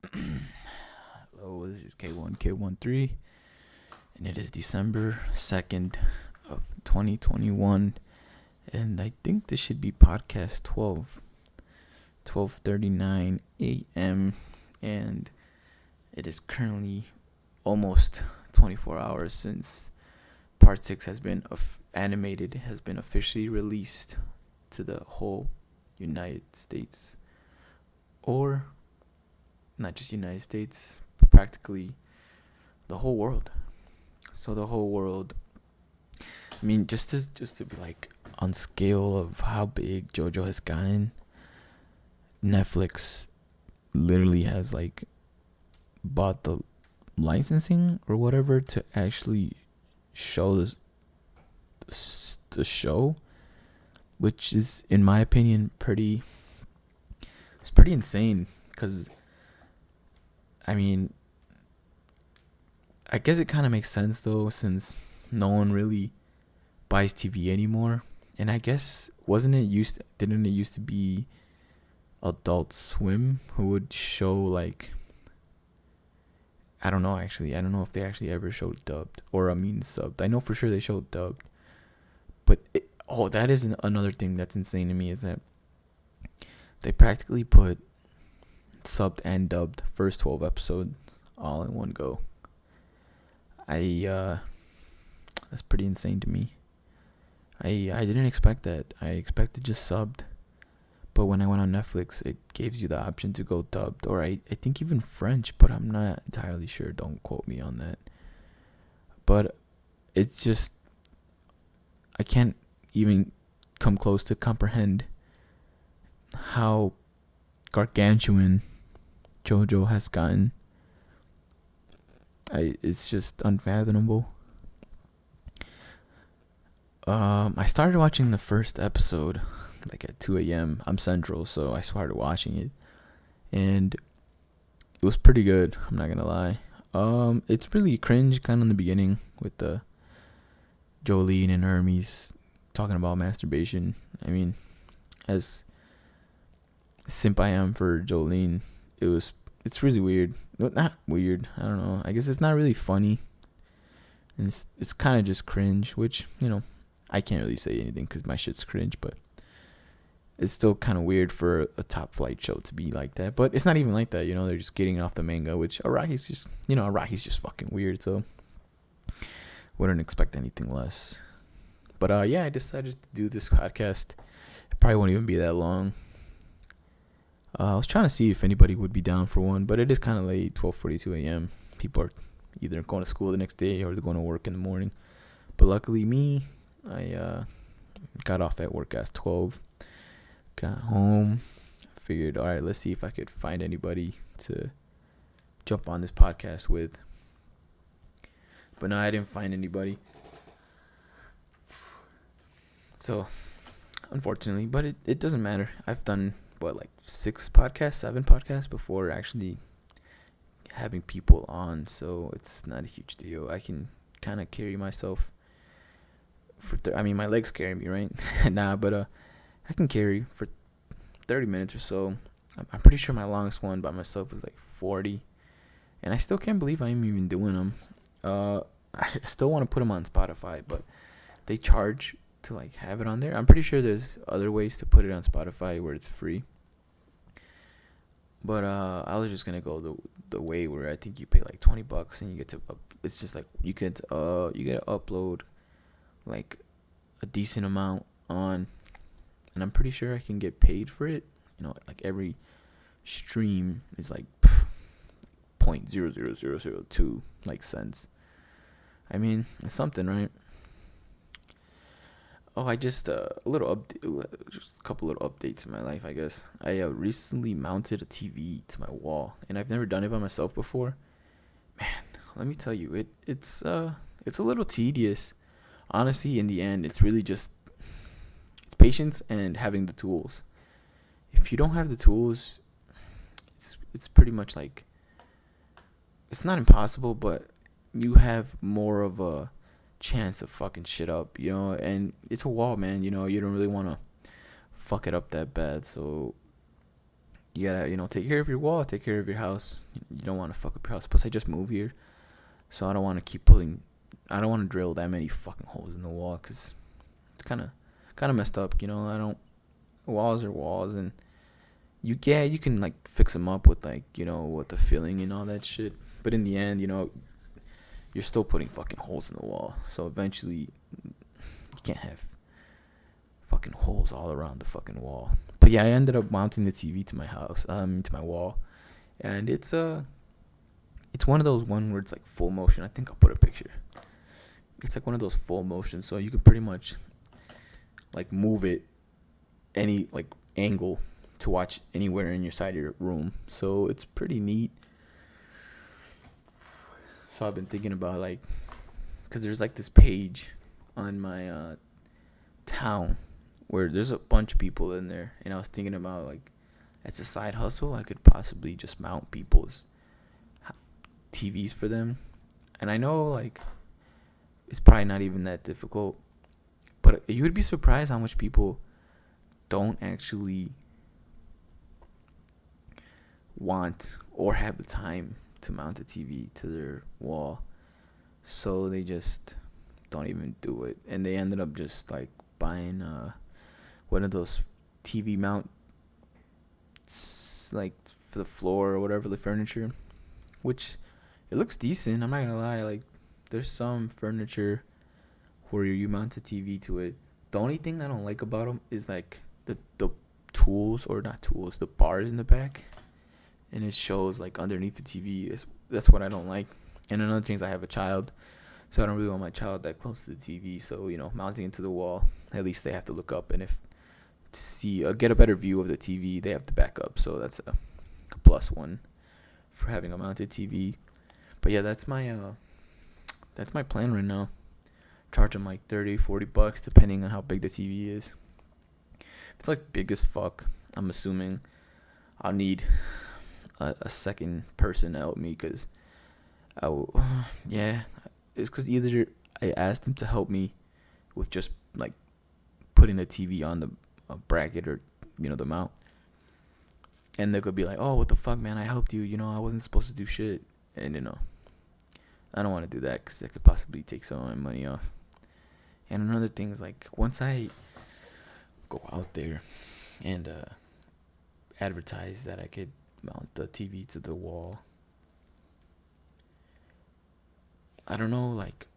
Hello, this is K1K13, and it is December 2nd of 2021, and I think this should be podcast 12:39 a.m., and it is currently almost 24 hours since part 6 has been officially released to the whole United States, or not just United States, but practically the whole world. So the whole world. I mean, just to be like on scale of how big JoJo has gotten, Netflix literally has like bought the licensing or whatever to actually show the show, which is in my opinion pretty insane. Because I mean, I guess it kind of makes sense though, since no one really buys TV anymore. And I guess didn't it used to be Adult Swim who would show like, I don't know actually. I don't know if they actually ever showed dubbed, or I mean subbed. I know for sure they showed dubbed. But that is another thing that's insane to me, is that they practically put subbed and dubbed first 12 episodes all in one go. That's pretty insane to me. I didn't expect that. I expected just subbed. But when I went on Netflix, it gives you the option to go dubbed, or I think even French, but I'm not entirely sure. Don't quote me on that. But it's just, I can't even come close to comprehend how gargantuan JoJo has gotten. It's just unfathomable. I started watching the first episode like at 2 a.m. I'm Central, so I started watching it, and it was pretty good. I'm not gonna lie. It's really cringe kind of in the beginning with the Jolene and Hermes talking about masturbation. I mean, as simp I am for Jolene, it's really weird. Not weird. I don't know. I guess it's not really funny, and it's kind of just cringe, which I can't really say anything because my shit's cringe, but it's still kind of weird for a top flight show to be like that. But it's not even like that, they're just getting off the manga, which Araki's just fucking weird, so wouldn't expect anything less. But yeah, I decided to do this podcast. It probably won't even be that long. I was trying to see if anybody would be down for one, but it is kind of late, 12:42 a.m. People are either going to school the next day or they're going to work in the morning. But luckily me, I got off at work at 12. Got home. Figured, all right, let's see if I could find anybody to jump on this podcast with. But no, I didn't find anybody. So, unfortunately, but it doesn't matter. I've done, like 7 podcasts before actually having people on, so it's not a huge deal. I can kind of carry myself my legs carry me, right? Nah, but I can carry for 30 minutes or so. I'm pretty sure my longest one by myself was like 40, and I still can't believe I'm even doing them. I still want to put them on Spotify, but they charge to like have it on there. I'm pretty sure there's other ways to put it on Spotify where it's free. But I was just gonna go the way where I think you pay like $20 and you get to it's just like you get to upload like a decent amount on, and I'm pretty sure I can get paid for it. Like every stream is like 0.00002 like cents. I mean, it's something, right? Oh, I just a little update, just a couple little updates in my life, I guess. I recently mounted a TV to my wall, and I've never done it by myself before. Man, let me tell you, it's a little tedious. Honestly, in the end, it's really just it's patience and having the tools. If you don't have the tools, it's pretty much like, it's not impossible, but you have more of a chance of fucking shit up, and it's a wall, man. You don't really want to fuck it up that bad, so you gotta, take care of your wall, take care of your house, you don't want to fuck up your house. Plus, I just moved here, so I don't want to keep pulling. I don't want to drill that many fucking holes in the wall, cause it's kind of messed up. You know, I don't. Walls are walls, and you can like fix them up with like, you know, with the filling and all that shit. But in the end, you know, you're still putting fucking holes in the wall. So eventually, you can't have fucking holes all around the fucking wall. But yeah, I ended up mounting the TV to my house, to my wall, and it's one of those one where it's like full motion. I think I'll put a picture. It's like one of those full motion, so you can pretty much like move it any like angle to watch anywhere in your side of your room. So it's pretty neat. So I've been thinking about like, cause there's like this page on my town where there's a bunch of people in there, and I was thinking about like, as a side hustle, I could possibly just mount people's TVs for them. And I know like it's probably not even that difficult, but you would be surprised how much people don't actually want or have the time to mount a TV to their wall. So they just don't even do it. And they ended up just like buying one of those TV mount like for the floor or whatever, the furniture, which it looks decent. I'm not gonna lie. Like there's some furniture where you mount a TV to it. The only thing I don't like about them is like the tools, or not tools, the bars in the back, and it shows like underneath the TV. That's what I don't like. And another thing is I have a child, so I don't really want my child that close to the TV. So, you know, mounting it to the wall, at least they have to look up, and if to see get a better view of the TV, they have to back up. So that's a plus one for having a mounted TV. But yeah, that's my plan right now. Charge them like $30-$40 depending on how big the TV is. If it's like big as fuck, I'm assuming I'll need a second person to help me, because it's because either I asked them to help me with just like putting the TV on the bracket, or, you know, the mount, and they could be like, oh, what the fuck, man, I helped you, you know, I wasn't supposed to do shit. And, you know, I don't want to do that, because that could possibly take some of my money off. And another thing is, like, once I go out there and advertise that I could mount the TV to the wall, I don't know, like,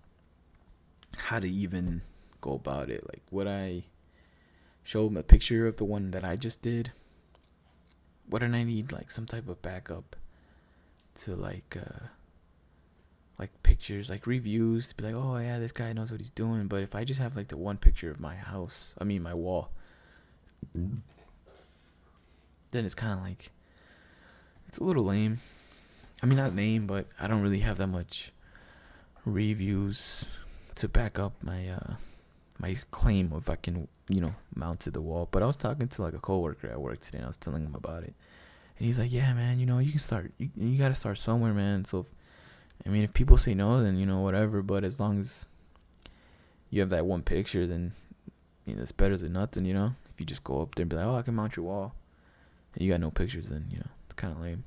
how to even go about it. Like, would I show them a picture of the one that I just did? Wouldn't I need, like, some type of backup to, like pictures, like reviews, to be like, oh yeah, this guy knows what he's doing? But if I just have like the one picture of my house, I mean my wall, then it's kind of like, it's a little lame. I mean, not lame, but I don't really have that much reviews to back up my my claim if I can, you know, mount to the wall. But I was talking to like a coworker at work today, and I was telling him about it, and he's like, yeah, man, you know, you can start, you gotta start somewhere, man. So if people say no, then, you know, whatever. But as long as you have that one picture, then, you know, it's better than nothing, you know. If you just go up there and be like, oh, I can mount your wall, and you got no pictures, then, you know, it's kind of lame.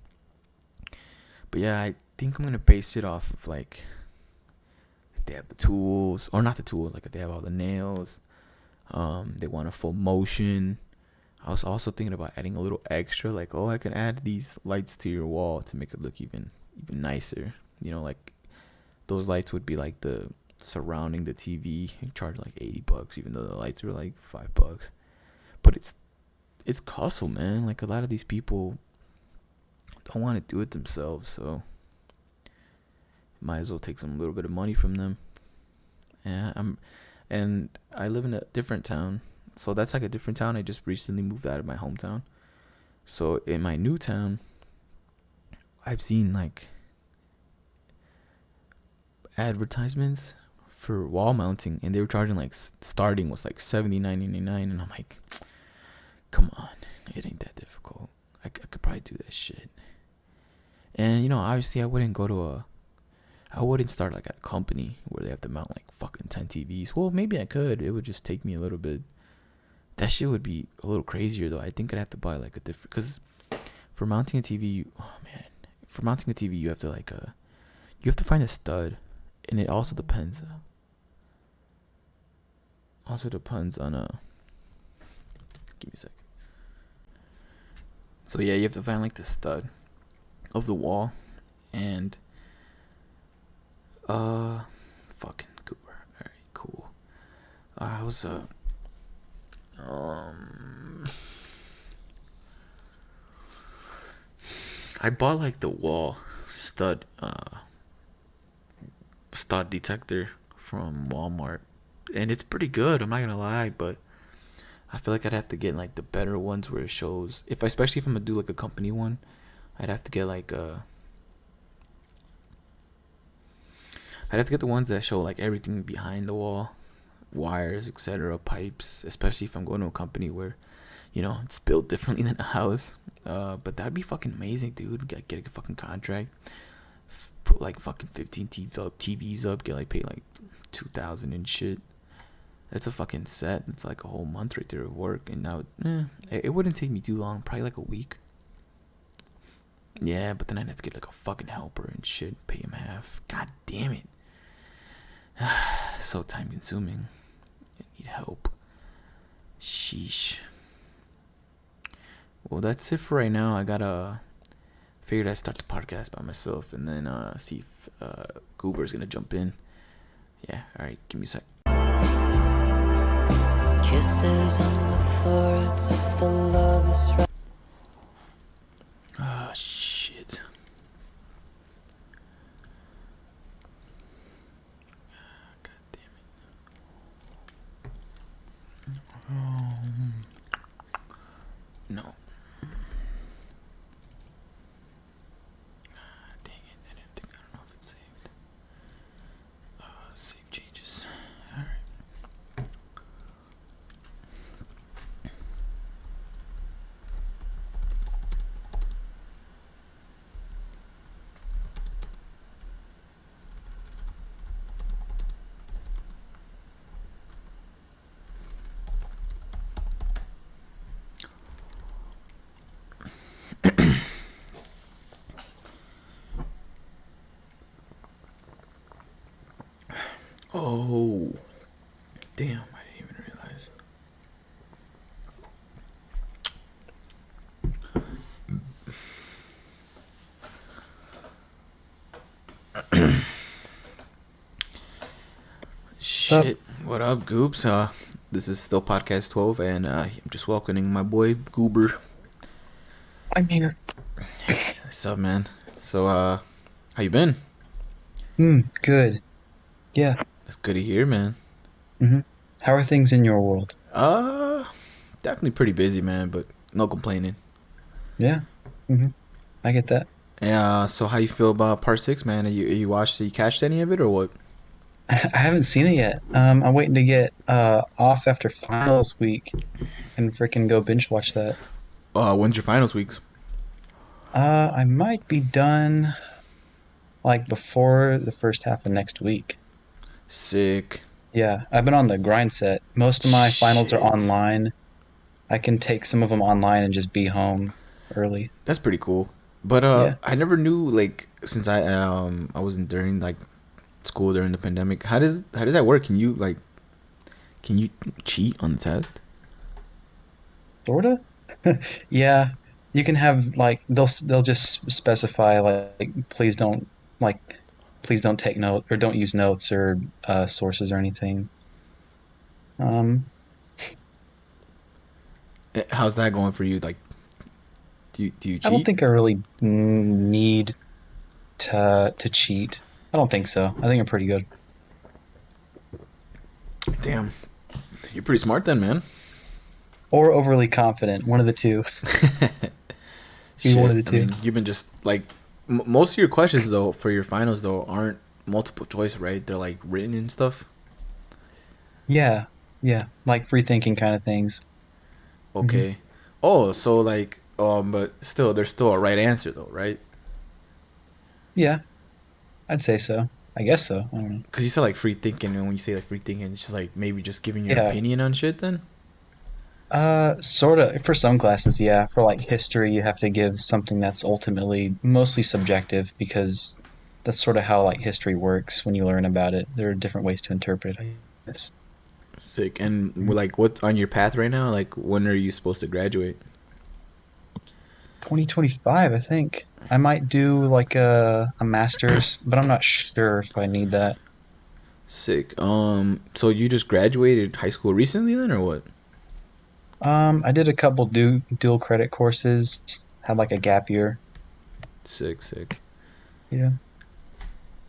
But yeah, I think I'm going to base it off of, like, if they have the tools, or not the tools, like if they have all the nails, they want a full motion. I was also thinking about adding a little extra, like, oh, I can add these lights to your wall to make it look even nicer. You know, like, those lights would be like the surrounding the TV. You charge like $80, even though the lights are like $5. But it's hustle, man. Like, a lot of these people don't want to do it themselves, so might as well take some little bit of money from them. And I live in a different town, so that's like a different town. I just recently moved out of my hometown, so in my new town, I've seen like advertisements for wall mounting, and they were charging like starting was like $79.99, and I'm like, come on, it ain't that difficult. I could probably do that shit. And, you know, obviously I wouldn't start like at a company where they have to mount like fucking 10 TVs. Well, maybe I could. It would just take me a little bit. That shit would be a little crazier though. I think I'd have to buy like a different, because for mounting a TV, oh man, for mounting a TV, you have to you have to find a stud, and it also depends. Also depends on Give me a sec. So yeah, you have to find like the stud of the wall, and fucking Goober. All right, cool. I was um I bought like the wall stud detector from Walmart, and it's pretty good. I'm not gonna lie, but I feel like I'd have to get like the better ones where it shows if, especially if I'm gonna do like a company one, I'd have to get like I'd have to get the ones that show like everything behind the wall, wires, etc., pipes, especially if I'm going to a company where, it's built differently than a house. But that'd be fucking amazing, dude. Get a fucking contract, put like fucking 15 TVs up, get like paid like 2,000 and shit. That's a fucking set. It's like a whole month right there of work, and now it wouldn't take me too long, probably like a week. Yeah, but then I'd have to get like a fucking helper and shit, pay him half. God damn it. So time consuming. I need help. Sheesh. Well, that's it for right now. I gotta figured I'd start the podcast by myself and then see if Goober's gonna jump in. Yeah, alright, give me a sec. Kisses on the foreheads of the lovers. Ah, shit. God damn it. No. Dang it, I don't know if it's saved. Save changes. Alright. Oh, damn, I didn't even realize. Shit, what up, Goobs? This is still podcast 12, and I'm just welcoming my boy Goober. I'm here. What's up, man? So, how you been? Good. Yeah. That's good to hear, man. How are things in your world? Uh, Definitely pretty busy, man, but no complaining. Yeah. I get that. Yeah. So how you feel about part 6, man? You catched any of it or what? I haven't seen it yet. I'm waiting to get off after finals week and freaking go binge watch that. When's your finals weeks? I might be done like before the first half of next week. Sick. Yeah, I've been on the grind set. Most of my finals are Shit. online. I can take some of them online and just be home early. That's pretty cool. But Yeah. I never knew, like, since I wasn't during like school during the pandemic. How does that work? Can you cheat on the test? Sorta? Yeah, you can have like they'll just specify like like please don't take note or don't use notes or sources or anything. Um, How's that going for you? Like, do you I don't cheat? think I really need to cheat. I don't think so. I think I'm pretty good. Damn, you're pretty smart then, man. Or overly confident, one of the two. Be one of Shit. the I two. mean, you've been just like most of your questions though for your finals though aren't multiple choice, right? They're like written and stuff. Yeah, yeah, like free thinking kind of things. hmm Okay. Oh, so like but still, there's still a right answer though, right? Yeah, I'd say so. I guess so. I don't know. Because you said like free thinking, and when you say like free thinking, it's just like maybe just giving your Yeah, opinion on shit then. Sort of. For some classes, yeah. For like history, you have to give something that's ultimately mostly subjective because that's sort of how like history works when you learn about it. There are different ways to interpret it, I guess. Sick. And Mhm. like, what's on your path right now? Like, when are you supposed to graduate? 2025, I think. I might do like a master's, but I'm not sure if I need that. Sick. So you just graduated high school recently then, or what? I did a couple dual credit courses, had like a gap year. Sick, sick. Yeah.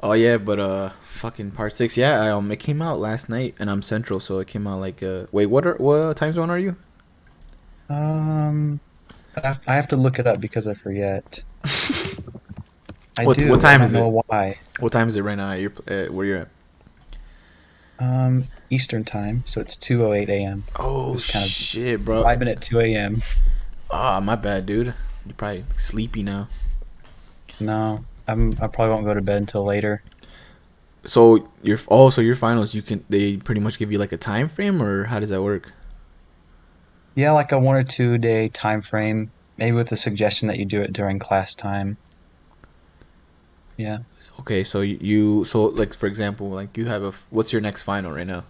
Oh yeah, but fucking part six. Yeah, it came out last night, and I'm central, so it came out like Wait, what time zone are you? Um, I have to look it up because I forget. I What do. I time don't is it? know why. What time is it right now? Where you're at? Eastern time, so it's 2:08 a.m. Oh Just kind of shit, bro. vibing at 2 a.m. Ah, my bad, dude. You're probably sleepy now. No, I probably won't go to bed until later. So your finals, they pretty much give you like a time frame, or how does that work? Yeah, like a 1 or 2 day time frame, maybe with the suggestion that you do it during class time. Yeah. Okay, so so like for example, like you have what's your next final right now?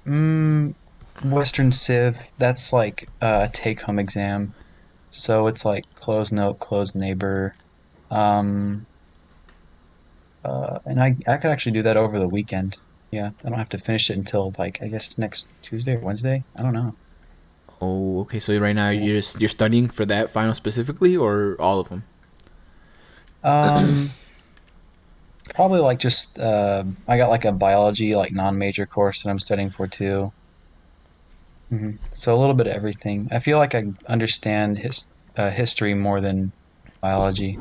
Mm, Western Civ, that's like a take-home exam. So it's like close note, close neighbor. Um, and I could actually do that over the weekend. Yeah, I don't have to finish it until like I guess next Tuesday or Wednesday. I don't know. Oh, okay. So right now Yeah. you're studying for that final specifically, or all of them? Um, Probably like just I got like a biology like non-major course that I'm studying for too. So a little bit of everything. I feel like I understand history more than biology.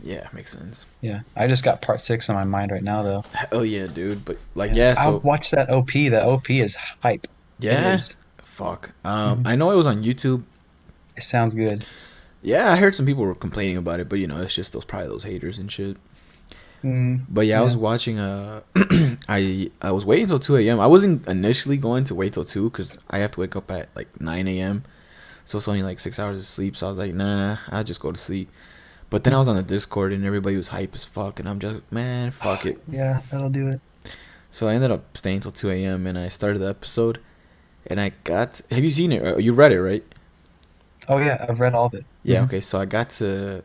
Yeah, makes sense. Yeah, I just got part six on my mind right now though. Hell yeah, dude. But like, Yeah, yeah. I'll So watch that OP. That OP is hype. It yeah, is. fuck. Mhm. I know it was on YouTube. It sounds good. Yeah, I heard some people were complaining about it, but it's just those haters and shit. But yeah, I was Yeah. watching. I was waiting until 2 a.m. I wasn't initially going to wait till 2 because I have to wake up at like 9 a.m. So it's only like 6 hours of sleep. So I was like, nah, I'll just go to sleep. But then I was on the Discord and everybody was hype as fuck, and I'm just man, fuck it. Yeah, that'll do it. So I ended up staying till 2 a.m. and I started the episode. And I got. Have you seen it? You read it, right? Oh yeah, I've read all of it. Yeah. Okay. So I got to.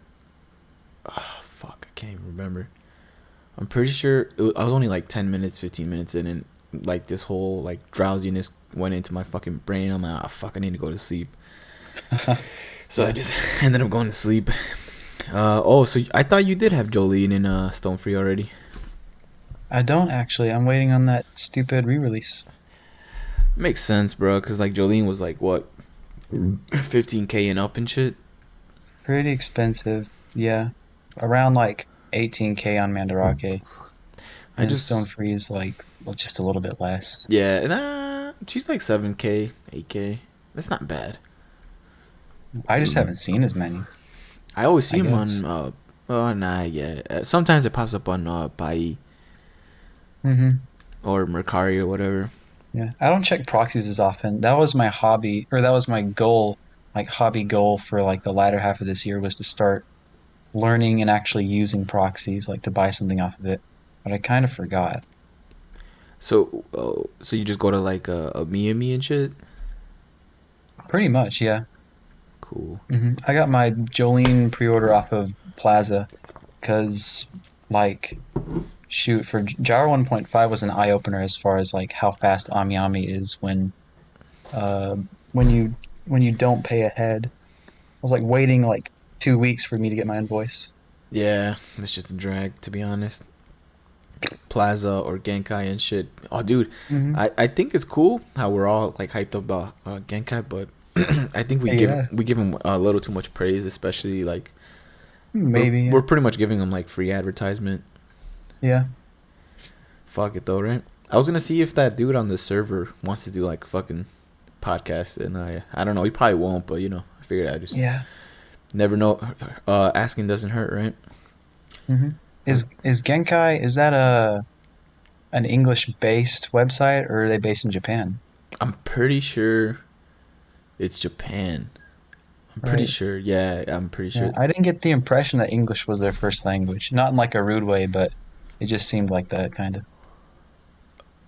Oh, fuck, I can't even remember. I'm pretty sure I was only like 10 minutes, 15 minutes in, and like this whole like drowsiness went into my fucking brain. I'm like, oh fuck, I need to go to sleep. So I Yeah. just ended up going to sleep. Oh, so I thought you did have Jolene in Stone Free already. I don't actually. I'm waiting on that stupid re-release. Makes sense, bro. Cause like Jolene was like what, 15K and up and shit. Pretty expensive. Yeah. Around like 18K on Mandarake. I And Stone just Free is like well, just a little bit less. yeah, she's like 7K, 8K. That's not bad. I just haven't seen as many, I always see I him guess. on oh nah yeah. Sometimes it pops up on Pai hmm or Mercari or whatever. Yeah. I don't check proxies as often. That was my hobby, or that was my goal, like hobby goal for like the latter half of this year was to start learning and actually using proxies, like to buy something off of it. But I kind of forgot. So you just go to like a Miami and shit. Pretty much, yeah. Cool. I got my Jolene pre-order off of Plaza because, like, shoot, for Jar 1.5 was an eye-opener as far as like how fast Ami Ami is uh when you when you don't pay ahead. I was like waiting like 2 weeks for me to get my invoice. Yeah, it's just a drag to be honest. Plaza or Genkai and shit. Oh, dude, hmm I think it's cool how we're all like hyped up about Genkai, but I think Yeah, we give him a little too much praise, especially like maybe. we're Yeah, pretty much giving him like free advertisement. yeah, Fuck it though, right? I was gonna see if that dude on the server wants to do like fucking podcast, and I don't know. He probably won't, but I figured I just yeah. never know. Asking doesn't hurt, right? hmm is Genkai is that a an English-based website or are they based in Japan? I'm pretty sure. It's Japan. I'm pretty right? sure. Yeah, I'm pretty Yeah, sure. I didn't get the impression that English was their first language. Not in like a rude way, but it just seemed like that kind of,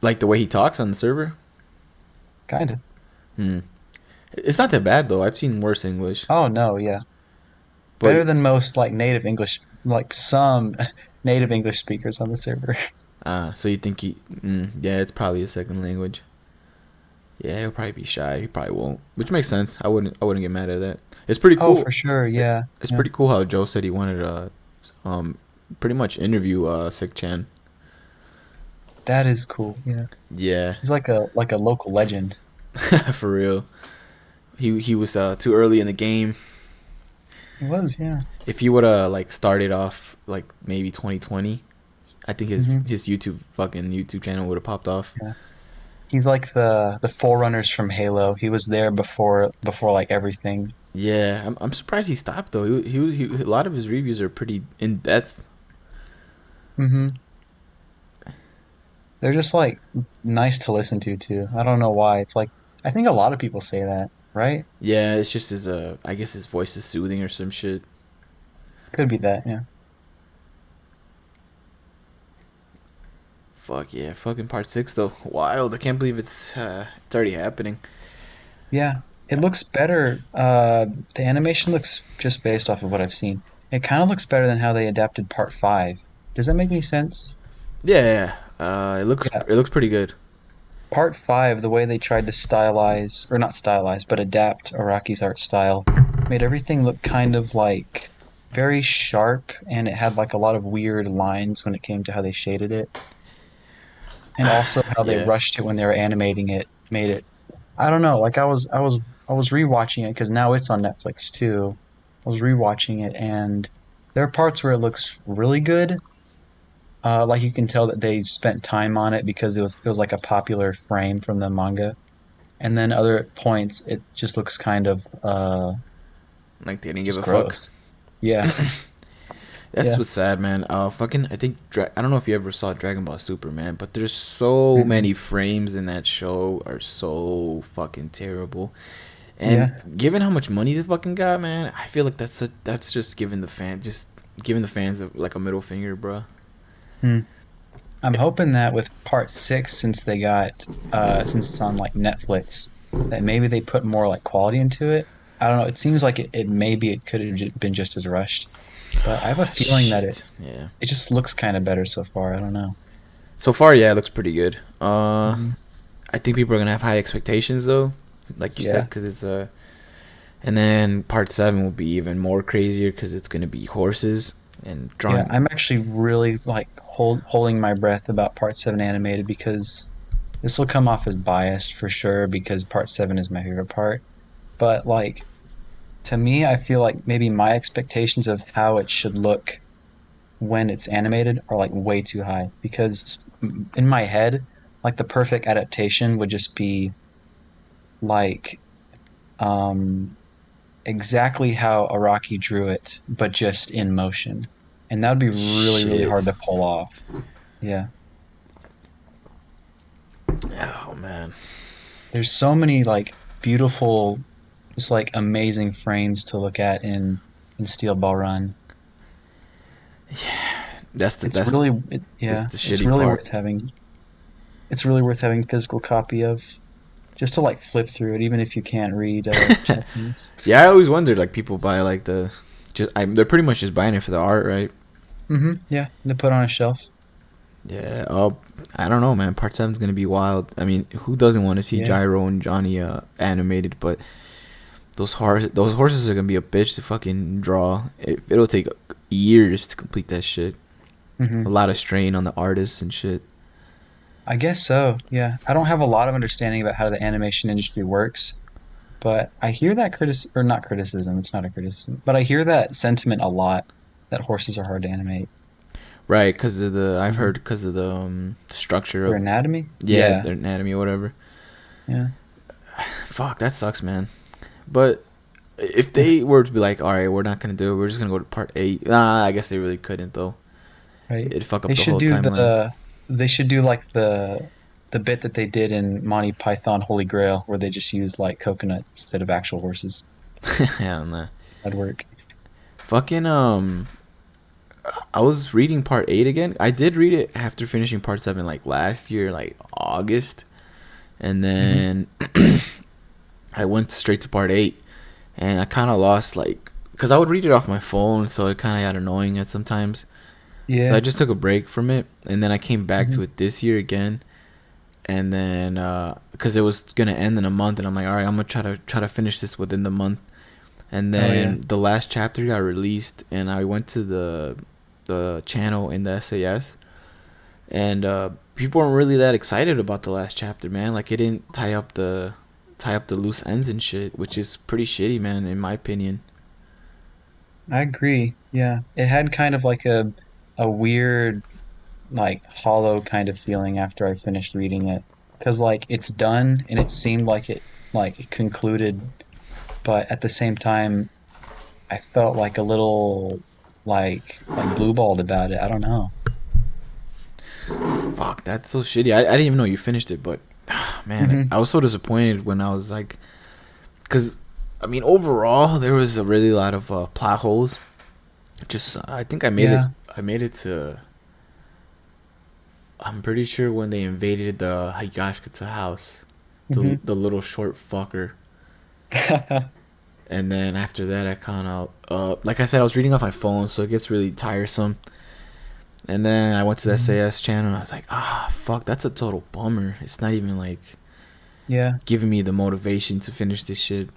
Like the way he talks on the server. kind of. Hmm. It's not that bad though. I've seen worse English. Oh no, yeah, But better than most like native English, like some native English speakers on the server. so you think he? Yeah, it's probably a second language. Yeah, he'll probably be shy. He probably won't, which makes sense. I wouldn't get mad at that. It's pretty Oh, cool. for sure, It, yeah, it's yeah, pretty cool how Joe said he wanted to, um, pretty much interview Sick Chan. that is cool. Yeah, Yeah, he's like a local legend. for real. He was too early in the game. He was, yeah. If he would have like started off like maybe 2020, I think his Hmm. his YouTube channel would have popped off. Yeah, he's like the forerunners from Halo. He was there before like everything. Yeah, I'm surprised he stopped though. He a lot of his reviews are pretty in depth. Hmm. They're just like nice to listen to too. I don't know why. It's like I think a lot of people say that, right? Yeah, it's just his I guess his voice is soothing or some shit. Could be that, yeah. Fuck yeah, fucking part 6 though. Wild. I can't believe it's already happening. Yeah. It looks better. The animation looks just based off of what I've seen. It kind of looks better than how they adapted part five. Does that make any sense? Yeah, it looks Yeah. it looks pretty good. Part five, the way they tried to stylize, or not stylize, but adapt Araki's art style, made everything look kind of like very sharp, and it had like a lot of weird lines when it came to how they shaded it. And also how they Yeah, rushed it when they were animating it made it, I don't know, like I was rewatching it because now it's on Netflix too. I was rewatching it and there are parts where it looks really good. Like you can tell that they spent time on it because it was like a popular frame from the manga. And then other points it just looks kind of like they didn't give just a fuck. gross. Yeah. That's Yeah. what's sad, man. Fucking, I think I don't know if you ever saw Dragon Ball Super, man, but there's so Mm-mm. many frames in that show are so fucking terrible. And Yeah. given how much money they fucking got, man, I feel like that's just giving the fans like a middle finger, bro. Hmm. I'm hoping that with part six, since they got since it's on like Netflix, that maybe they put more like quality into it. I don't know. It seems like it maybe it could have been just as rushed, but I have a feeling that it Shit. Yeah. it just looks kind of better so far. I don't know. So far, yeah, it looks pretty good. Hmm. I think people are gonna have high expectations though, like you said, Yeah, because it's and then part 7 will be even more crazier because it's gonna be horses and yeah. drawing. I'm actually really like holding my breath about part seven animated because this will come off as biased for sure because part seven is my favorite part. But like to me, I feel like maybe my expectations of how it should look when it's animated are like way too high because in my head, like the perfect adaptation would just be like um exactly how Araki drew it, but just in motion. And that would be really, really hard Shit. to pull off. Yeah. Oh man. There's so many like beautiful, just like amazing frames to look at in Steel Ball Run. That's the It's that's the, really that's yeah, the shitty part. it's really worth having physical copy of just to like flip through it, even if you can't read Japanese. Yeah, I always wondered like people buy like they're pretty much just buying it for the art, right? Yeah, to put on a shelf. Yeah. I don't know, man. Part 7's gonna be wild. I mean, who doesn't want to see Yeah. Gyro and Johnny animated? But those horses are gonna be a bitch to fucking draw. It'll take years to complete that shit. A hmm lot of strain on the artists and shit. I guess so. Yeah. I don't have a lot of understanding about how the animation industry works, but I hear that or not criticism, it's not a criticism, but I hear that sentiment a lot that horses are hard to animate. Right, because of the I've heard Hmm. because of the structure Their of anatomy? yeah Yeah. their anatomy or whatever. Yeah. Fuck, that sucks, man. But if they were to be like, all right, we're not gonna do it. We're just gonna go to part 8. Nah, I guess they really couldn't though. Right. It'd fuck They up the should whole do timeline. they should do like the bit that they did in Monty Python Holy Grail, where they just used like coconuts instead of actual horses. I don't know. That'd work. Fucking I was reading part 8 again. I did read it after finishing part 7 like last year, like August, and Hmm. then I went straight to part 8, and I kind of lost like because I would read it off my phone, so it kind of got annoying at sometimes. So I Yeah. just took a break from it, and then I came back Hmm. to it this year again, and then because it was gonna end in a month, and I'm like, all right, I'm gonna try to finish this within the month. And Oh yeah. then the last chapter got released, and I went to the channel in the SAS, and people weren't really that excited about the last chapter, man. Like it didn't tie up the loose ends and shit, which is pretty shitty, man, in my opinion. I agree. Yeah. It had kind of like a weird, like hollow kind of feeling after I finished reading it. Because like it's done and it seemed like it concluded, but at the same time I felt like a little like blue balled about it. I don't know. Fuck, that's so shitty. I didn't even know you finished it, but man, Hmm. I was so disappointed when I was like, because I mean, overall, there was a really lot of plot holes. Just I think I made it. Yeah. I made it to. I'm pretty sure when they invaded the Higashikata house, the Hmm. the little short fucker, and then after that, I kind of like I said, I was reading off my phone, so it gets really tiresome. And then I went to the SAS channel, and I was like, fuck, that's a total bummer. It's not even like Yeah. giving me the motivation to finish this shit.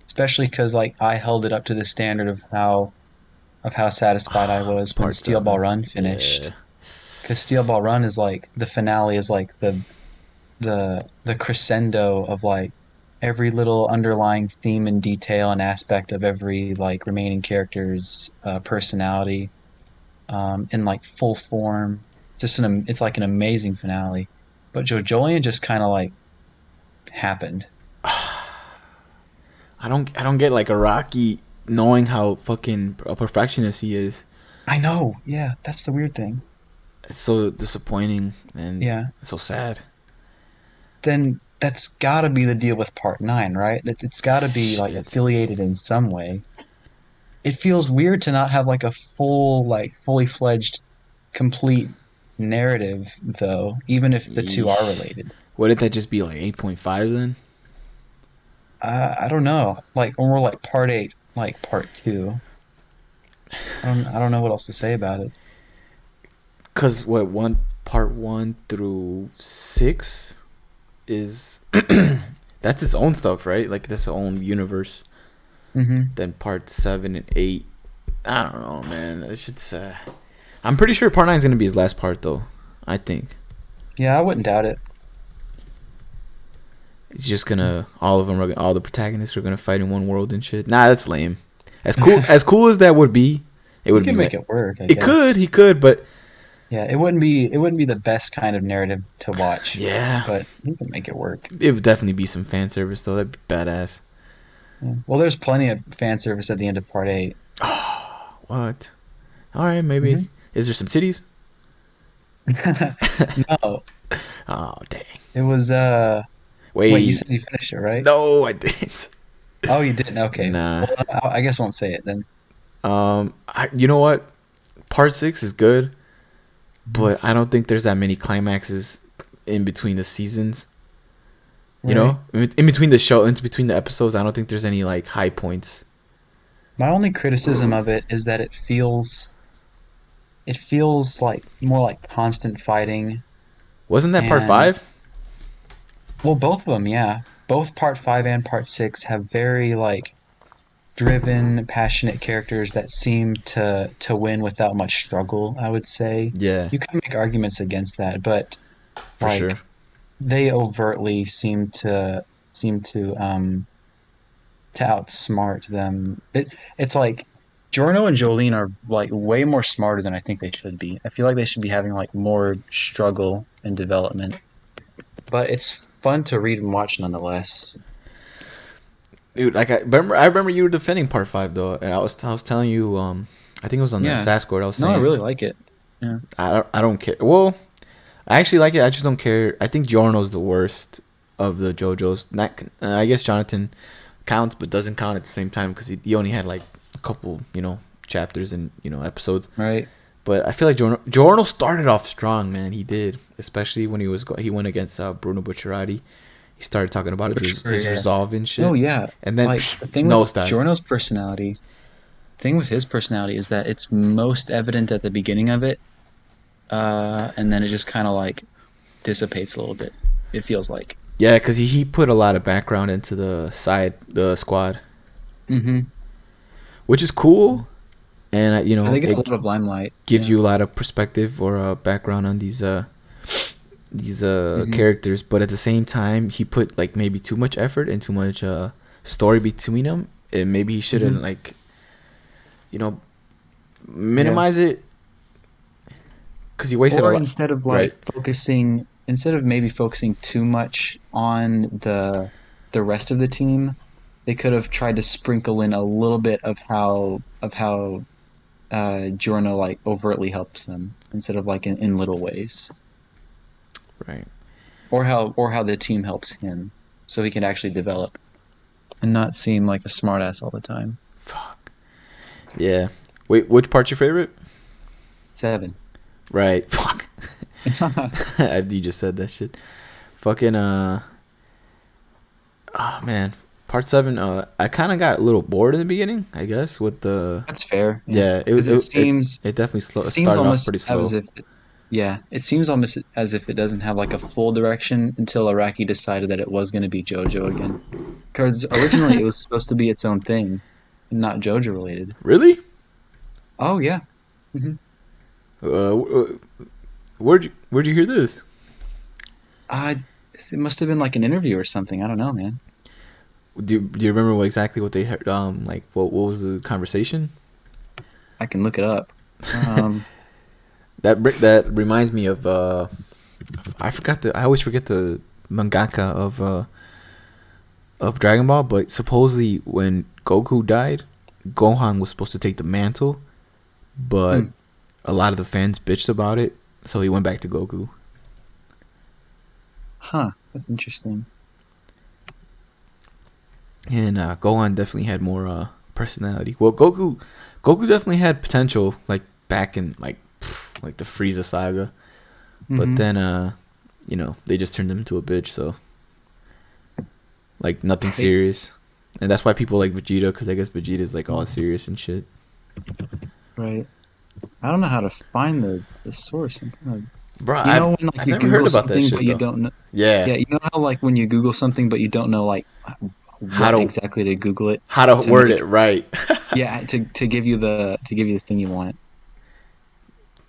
Especially because like I held it up to the standard of how satisfied I was when Part Steel Ball 7. Run Yeah. finished. Because Steel Ball Run is like the finale is like the crescendo of like every little underlying theme and detail and aspect of every like remaining character's personality in like full form. It's like an amazing finale. But JoJolion just kind of like happened. I don't get like Araki knowing how fucking a perfectionist he is. I know. Yeah, that's the weird thing. It's so disappointing and Yeah. so sad. Then that's got to be the deal with part 9, right? That it's got to be like Shit. affiliated in some way. It feels weird to not have like a full, like fully fledged, complete narrative, though, even if the two are Yeesh. related. Wouldn't that just be like 8.5 then? I don't know, like or more like part 8, like part 2. I don't know what else to say about it. Cause what one part 1 through 6 is that's its own stuff, right? Like that's its own universe. Hmm. Then part 7 and 8. I don't know, man. It's just. I'm pretty sure part 9 is gonna be his last part, though. I think Yeah, I wouldn't doubt it. it's just gonna all of them, all the protagonists are gonna fight in one world and shit. Nah, that's lame. As cool as that would be, it He would can be make like it work, I it could, guess. he could, but Yeah, it wouldn't be the best kind of narrative to watch, yeah, but he can make it work. it would definitely be some fan service though. That'd be badass. Yeah. Well, there's plenty of fan service at the end of part 8. What? All right, maybe. Hmm. Is there some cities? No, Oh dang. it was wait, you Wait, said you finished it, right? no, I didn't. Oh, you didn't. Okay. Nah. Well, I guess I won't say it then. You know what? Part 6 is good, Mhm. but I don't think there's that many climaxes in between the seasons. You Right. know, in between the show, in between the episodes, I don't think there's any like high points. My only criticism of it is that it feels like more like constant fighting Wasn't that part and five? well, both of them, yeah. Both part 5 and part 6 have very like driven, passionate characters that seem to win without much struggle, I would say. Yeah, You can make arguments against that, but for like sure. they overtly seem to outsmart them. It's like Giorno and Jolene are like way more smarter than I think they should be. I feel like they should be having like more struggle and development. But it's fun to read and watch nonetheless. Dude, like I remember you were defending part five though, and I was telling you, I think it was on the Yeah. Sasquatch. I was No, I saying really like it. Yeah. I don't care. Well, I actually like it. I just don't care. I think Giorno's the worst of the JoJo's. Not, I guess Jonathan counts, but doesn't count at the same time because he only had like a couple, chapters and episodes. right? But I feel like Giorno started off strong, man. He did, especially when he went against Bruno Bucciarati. He started talking about his Yeah. resolve and No, shit, yeah. and then Like the thing with nosedive. Giorno's personality, thing with his personality is that it's most evident at the beginning of it, and then it just kind of like dissipates a little bit. It feels like. Yeah, because he put a lot of background into the squad, Mm-hmm. which is cool, and Yeah, they get a it lot of limelight. gives Yeah. you a lot of perspective or background on these Mm-hmm. characters. But at the same time, he put like maybe too much effort and too much story between them, and maybe he shouldn't Mm-hmm. like you know Yeah. minimize it because he wasted a Or lot. instead of Right. like instead of maybe focusing too much on the rest of the team, they could have tried to sprinkle in a little bit of how Giorno like overtly helps them instead of like in little ways, Right. or how the team helps him, so he can actually develop and not seem like a smartass all the time. Fuck. Yeah. Wait, which part's your favorite? 7. Right. Fuck. You just said that shit. Fucking oh man, part 7. I kind of got a little bored in the beginning. I guess with the That's fair, yeah, yeah. It because it it, seems it definitely it it seems started off almost pretty as slow. if yeah, it seems almost as if it doesn't have like a full direction until Araki decided that it was going to be JoJo again. Because originally it was supposed to be its own thing, not JoJo related. Really? Oh yeah. hmm Where'd you hear this? I it must have been like an interview or something. I don't know, man. Do you remember exactly what they heard? Like what was the conversation? I can look it up. Um, That reminds me of I always forget the mangaka of Dragon Ball, but supposedly when Goku died, Gohan was supposed to take the mantle, but hmm, a lot of the fans bitched about it, so he went back to Goku. huh, that's interesting. And Gohan definitely had more personality. Well, Goku definitely had potential, like back in like the Frieza saga, but hmm then they just turned him into a bitch. So like nothing Right, serious, and that's why people like Vegeta, because I guess Vegeta's like all serious and shit. right. I don't know how to find the source. I'm kind of, Bro, you know, I've when like I've you never heard Google about that something but shit you though. don't know. Yeah, Yeah, you know how like when you Google something but you don't know like how what to exactly to Google it how to to word it make right. yeah to give you the thing you want.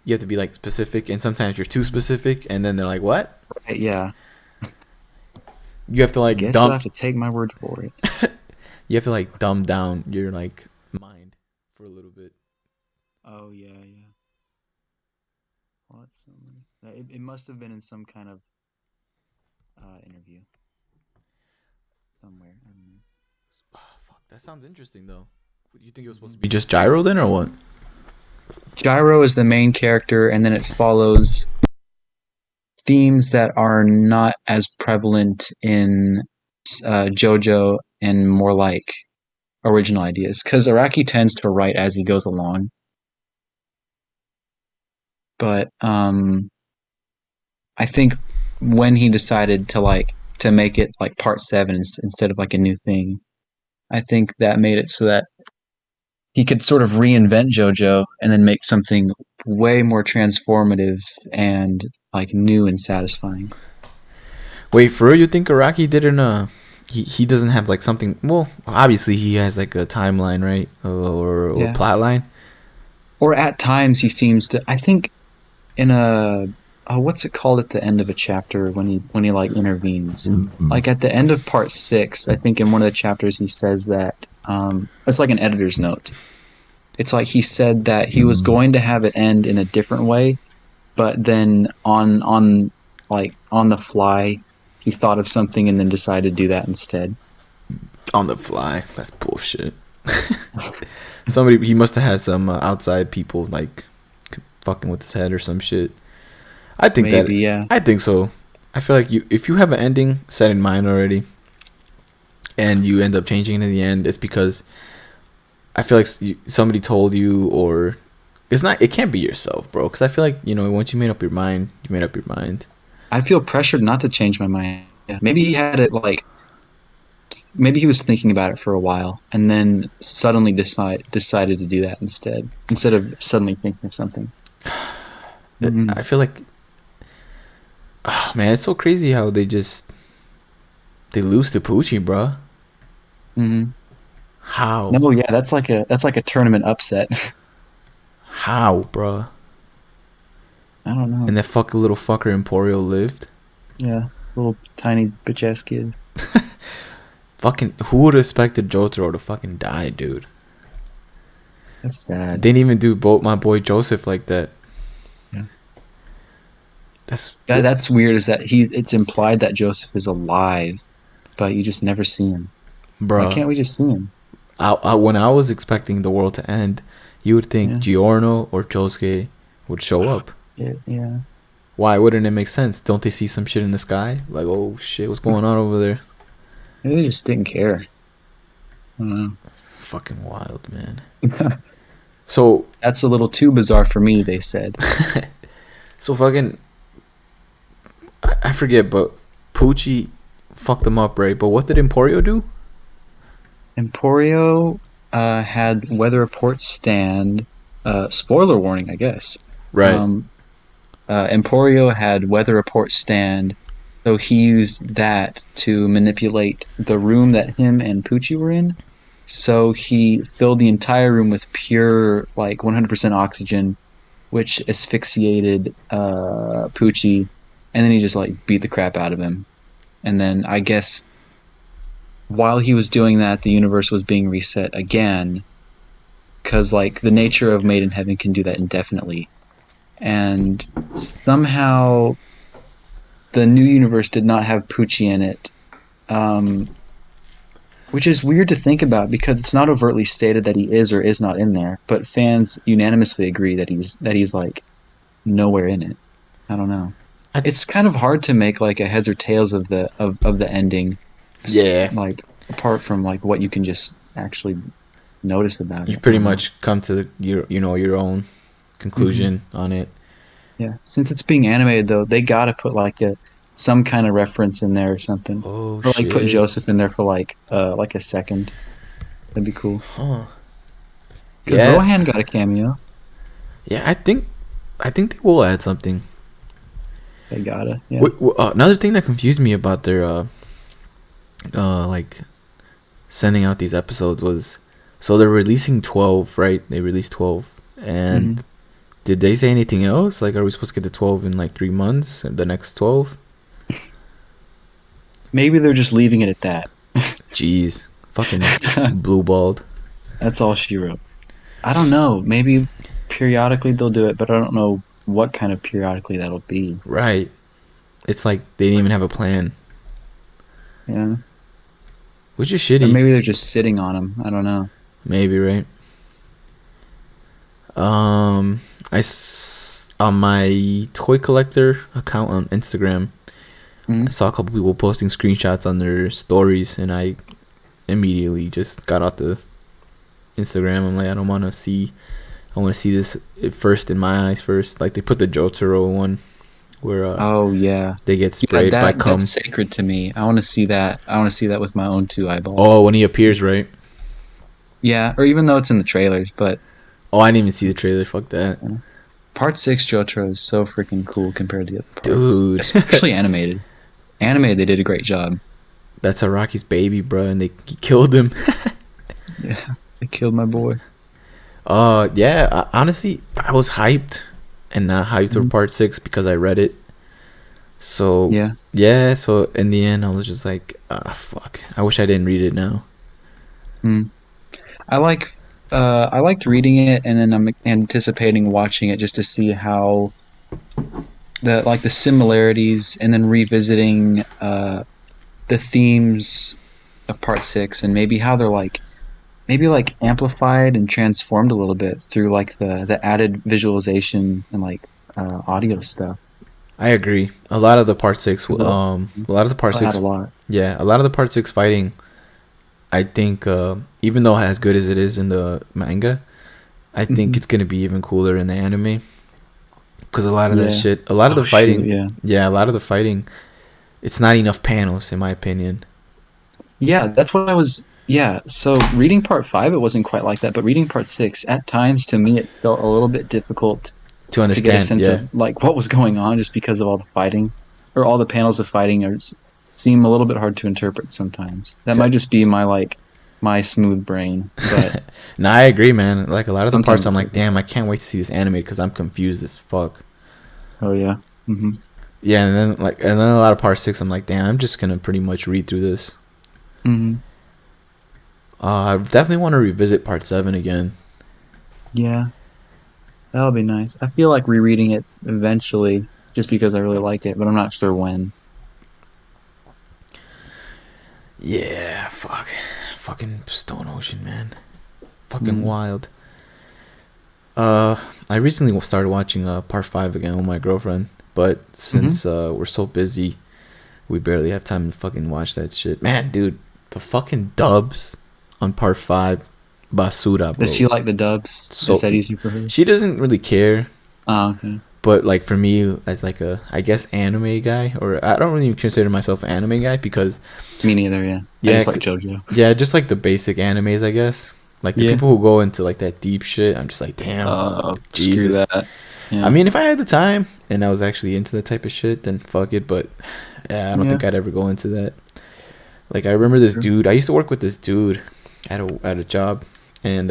You have to be like specific, and sometimes you're too specific, and then they're like, "What?" Right, yeah. You have to I like guess you'll dumb. have to take my word for it. You have to like dumb down your like mind for a little bit. Oh yeah, yeah. Well, that's so many. It must have been in some kind of interview somewhere. I don't know. Oh, fuck, that sounds interesting though. You think it was supposed to hmm be just Gyro then, or what? Gyro is the main character, and then it follows themes that are not as prevalent in JoJo and more like original ideas. Because Araki tends to write as he goes along, but I think when he decided to make it like part 7 instead of like a new thing, I think that made it so that he could sort of reinvent JoJo and then make something way more transformative and like new and satisfying. Wait, for real? You think Araki didn't? He doesn't have like something. Well, obviously he has like a timeline, right, or Yeah. plot line. Or at times he seems to. I think in a what's it called at the end of a chapter when he like intervenes, like at the end of part 6, I think in one of the chapters he says that it's like an editor's note. It's like he said that he was going to have it end in a different way, but then on the fly he thought of something and then decided to do that instead. On the fly. That's bullshit. He must have had some outside people like fucking with his head or some shit. I think that Maybe, yeah. I think so. I feel like if you have an ending set in mind already, and you end up changing it in the end, it's because I feel like somebody told you, or it's not. It can't be yourself, bro. Because I feel like once you made up your mind, you made up your mind. I feel pressured not to change my mind. Yeah. Maybe he had it like maybe he was thinking about it for a while and then suddenly decided to do that instead of suddenly thinking of something. I Mm-hmm. feel like, oh, man, it's so crazy how they lose to Poochie, bro. Mm-hmm. How? No, yeah, that's like a tournament upset. How, bro? I don't know. And that fucking little fucker Emporio lived. Yeah, little tiny bitch ass kid. Fucking, who would have expected Jotaro to fucking die, dude? That's sad. Didn't even do my boy Joseph like that. Yeah. That's That's weird. Is that it's implied that Joseph is alive, but you just never see him. Why Bruh. can't we just see him? When I was expecting the world to end, you would think Yeah, Giorno or Josuke would show up. yeah. Why wouldn't it make sense? Don't they see some shit in the sky? Like, oh shit, what's going on over there? Maybe they just didn't care. I don't Fucking wild, man. know. So, That's a little too bizarre for me, they said. so fucking, I forget, but Poochie fucked them up, right? But what did Emporio do? Emporio had weather report stand. Spoiler warning, I guess. Right. Um, Emporio had weather report stand, so he used that to manipulate the room that him and Poochie were in. So he filled the entire room with pure, like 100% oxygen, which asphyxiated Poochie, and then he just like beat the crap out of him. And then I guess while he was doing that, the universe was being reset again, because like the nature of Made in Heaven can do that indefinitely. And somehow the new universe did not have Poochie in it, um, which is weird to think about because it's not overtly stated that he is or is not in there. But fans unanimously agree that he's like nowhere in it. I don't know. I, It's kind of hard to make like a heads or tails of the ending, yeah. like apart from like what you can just actually notice about You it. I pretty don't know. much come to your own Hmm. conclusion on it. Yeah, since it's being animated though, they gotta put like a some kind of reference in there or something, Oh or like put shit. Joseph in there for like a second. That'd be cool. Huh. Because Yeah. Rohan got a cameo. Yeah, I think they will add something. They gotta. Yeah. Another thing that confused me about their like sending out these episodes was, so they're releasing 12, right? They released 12, and Hmm. did they say anything else? Like, are we supposed to get to 12 in like 3 months? Or the next 12? Maybe they're just leaving it at that. Jeez, fucking blue balled. That's all she wrote. I don't know. Maybe periodically they'll do it, but I don't know what kind of periodically that'll be. Right. It's like they didn't even have a plan, Yeah. which is Or shitty. maybe they're just sitting on them. I don't know. Maybe, right? Um, on my toy collector account on Instagram, I Hmm. saw a couple people posting screenshots on their stories, and I immediately just got out the Instagram. I'm like, I don't want to see. I want to see this first in my eyes first. Like they put the Jotaro one where Oh yeah. they get Yeah, sprayed by that's cum. sacred to me. I want to see that. I want to see that with my own two eyeballs. Oh, when he appears, right? Yeah, or even though it's in the trailers, but Oh, I didn't even see the trailer. Fuck that, uh, part six Jotaro is so freaking cool compared to the other parts, dude. especially animated. Animated, they did a great job. That's Araki's baby, bro, and he killed him. Yeah, they killed my boy. Yeah. Honestly, I was hyped and not hyped for Mhm. part 6 because I read it. So Yeah. yeah. So in the end, I was just like, ah, fuck. I wish I didn't read it now. Mm. I like. I liked reading it, and then I'm anticipating watching it just to see how the similarities, and then revisiting the themes of part six, and maybe how they're like maybe like amplified and transformed a little bit through like the added visualization and like audio stuff. I agree. A lot of the part six, because a lot of the part I had a six, lot. yeah, a lot of the part six fighting. I think, even though as good as it is in the manga, I think Hmm. it's gonna be even cooler in the anime because a lot of that Yeah. shit, a lot of Oh the shoot, fighting, yeah. yeah, a lot of the fighting, it's not enough panels in my opinion Yeah, that's what I was. Yeah, so reading part five, it wasn't quite like that, but reading part six, at times to me, it felt a little bit difficult to to get a understand. sense Yeah, of like what was going on, just because of all the fighting, or all the panels of fighting, seem a little bit hard to interpret sometimes. That to, might just be my smooth brain, but no, I agree, man. Like a lot of the parts, sometimes I'm it like, feels like damn, I that. can't wait to see this anime because I'm confused as fuck. Oh yeah. Hmm. Yeah, and then a lot of part six, I'm like, damn, I'm just gonna pretty much read through this. Hmm. I definitely want to revisit part seven again. Yeah, that'll be nice. I feel like rereading it eventually, just because I really like it, but I'm not sure when. Yeah, fuck, fucking Stone Ocean, man, fucking Mm. wild. Uh, I recently started watching part five again with my girlfriend, but Hmm. since we're so busy, we barely have time to fucking watch that shit. Man, dude, the fucking dubs on part five, basura, Does bro. she like the dubs? Is So that easy for her? she doesn't really care, Oh, okay. but like for me as like a I guess anime guy, or I don't really consider myself an anime guy because Me neither, yeah. I yeah, just like JoJo. yeah, just like the basic animes, I guess. Like the Yeah. people who go into like that deep shit, I'm just like, damn, Screw Jesus. that. I Yeah. mean, if I had the time and I was actually into that type of shit, then fuck it. But yeah, I don't Yeah. think I'd ever go into that. Like I remember this True. dude. I used to work with this dude at a job, and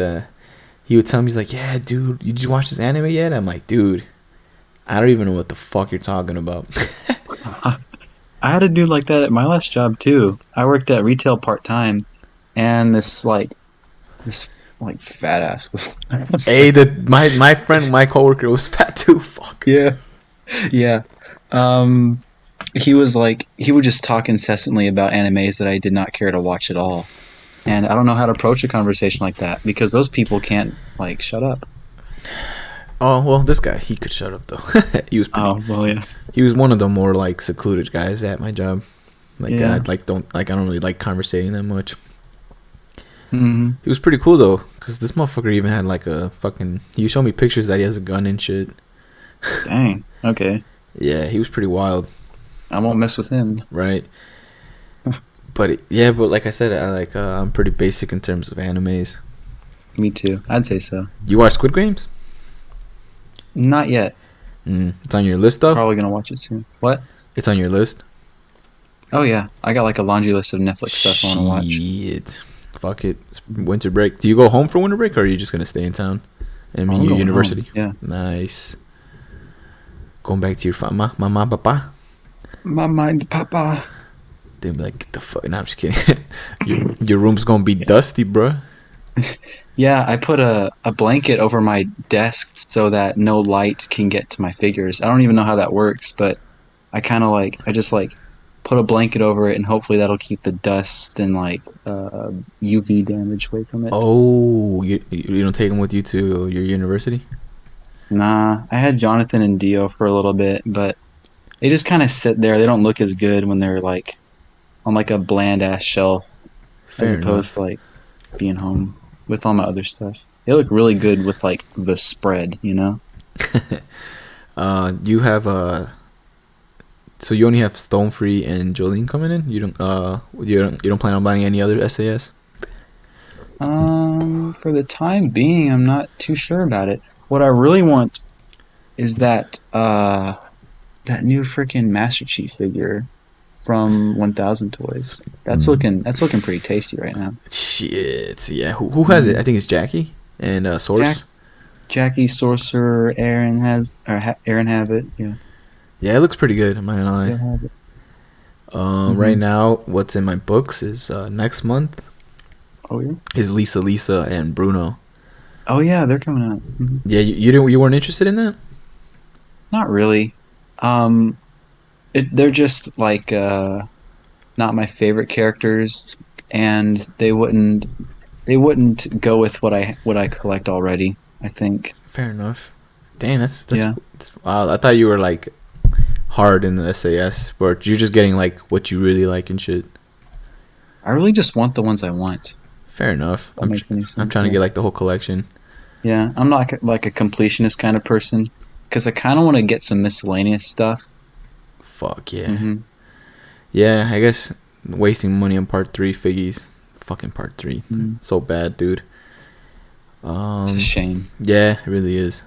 he would tell me, he's like, "Yeah, dude, did you watch this anime yet?" I'm like, "Dude, I don't even know what the fuck you're talking about." I had a dude like that at my last job too. I worked at retail part time, and this like fat ass was Hey, the my friend, my coworker was fat too. Fuck. yeah, yeah. Um, he was like he would just talk incessantly about animes that I did not care to watch at all, and I don't know how to approach a conversation like that because those people can't like shut up. Oh well, this guy, he could shut up though. he was pretty. Oh well, yeah, He was one of the more like secluded guys at my job. Like I yeah. like don't like I don't really like conversating that much. Hmm. He was pretty cool though, cause this motherfucker even had like a fucking. He showed me pictures that he has a gun and shit. Dang. Okay, Yeah, he was pretty wild, I won't mess with him. right? Yeah, but like I said, I'm pretty basic in terms of animes. Me too. I'd say so. You watch Squid Games? Not yet. It's on your list though. Probably gonna watch it soon. What? It's on your list. Oh yeah, I got like a laundry list of Netflix stuff I want to watch. Shit, fuck it. It's winter break. Do you go home for winter break, or are you just gonna stay in town? I mean, I'm your going home. university. Yeah. Nice. Going back to your mama, papa. My mind, Papa. They'll be like, get the fuck. Nah, I'm just kidding. your room's gonna be dusty, bruh. Yeah, I put a blanket over my desk so that no light can get to my figures. I don't even know how that works, but I just like put a blanket over it and hopefully that'll keep the dust and like UV damage away from it. Oh, you don't take them with you to your university? Nah, I had Jonathan and Dio for a little bit, but they just kind of sit there. They don't look as good when they're like on like a bland ass shelf as Fair opposed to enough. like being home with all my other stuff. They look really good with like the spread, you know? You have so you only have Stone Free and Jolene coming in. You don't plan on buying any other SAS? For the time being, I'm not too sure about it. What I really want is that new freaking Master Chief figure from 1000 Toys. That's looking pretty tasty right now. Shit. Yeah. Who has it? I Hmm. think it's Jackie and Jack, Source. Jackie, Sorcerer, Aaron have it. Yeah, Yeah, it looks pretty good. I'm not gonna lie. they'll have it. Right Hmm. now, what's in my books is next month Oh yeah. is Lisa and Bruno. Oh yeah, they're coming out. Hmm. Yeah, you weren't interested in that? Not really. Um, they're just like not my favorite characters, and they wouldn't go with what I collect already. I think. Fair enough. Damn, that's Yeah. wow. I thought you were like hard in the SAS, but you're just getting like what you really like and shit. I really just want the ones I want. Fair enough. If that makes any I'm sense. trying to Yeah. get like the whole collection. Yeah. I'm not like a completionist kind of person because I kind of want to get some miscellaneous stuff. Fuck yeah. Mm-hmm. Yeah, I guess wasting money on part 3 figgies. Fucking part 3. Mm. So bad, dude. It's a shame. Yeah, it really is.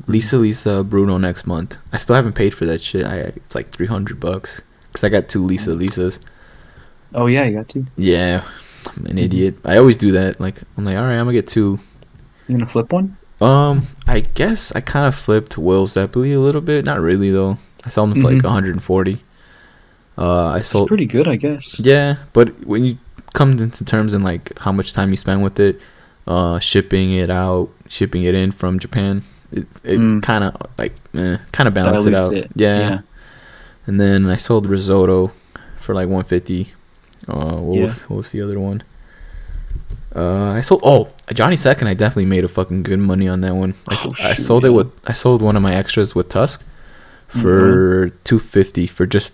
Mm. Lisa Bruno next month. I still haven't paid for that shit. It's like $300 because I got 2 Lisas. Oh yeah, you got to. Yeah, I'm an Mm-hmm. idiot. I always do that. Like I'm like, all right, I'm gonna get 2. You gonna flip one? I guess I kind of flipped Will Zeppeli a little bit. Not really though. I sold them for like Mm-hmm. 140. I It's sold. pretty good, I guess. Yeah, but when you come into terms in like how much time you spend with it, shipping it out, shipping it in from Japan, it Mm. kind of like kind of balance it Dilutes out. it. Yeah, Yeah. and then I sold Risotto for like 150. Yeah. What was the other one? I sold Johnny Second. I definitely made a fucking good money on that one. Oh I shoot, sold it yeah. with I sold one of my extras with Tusk Uh-huh. for 250 for just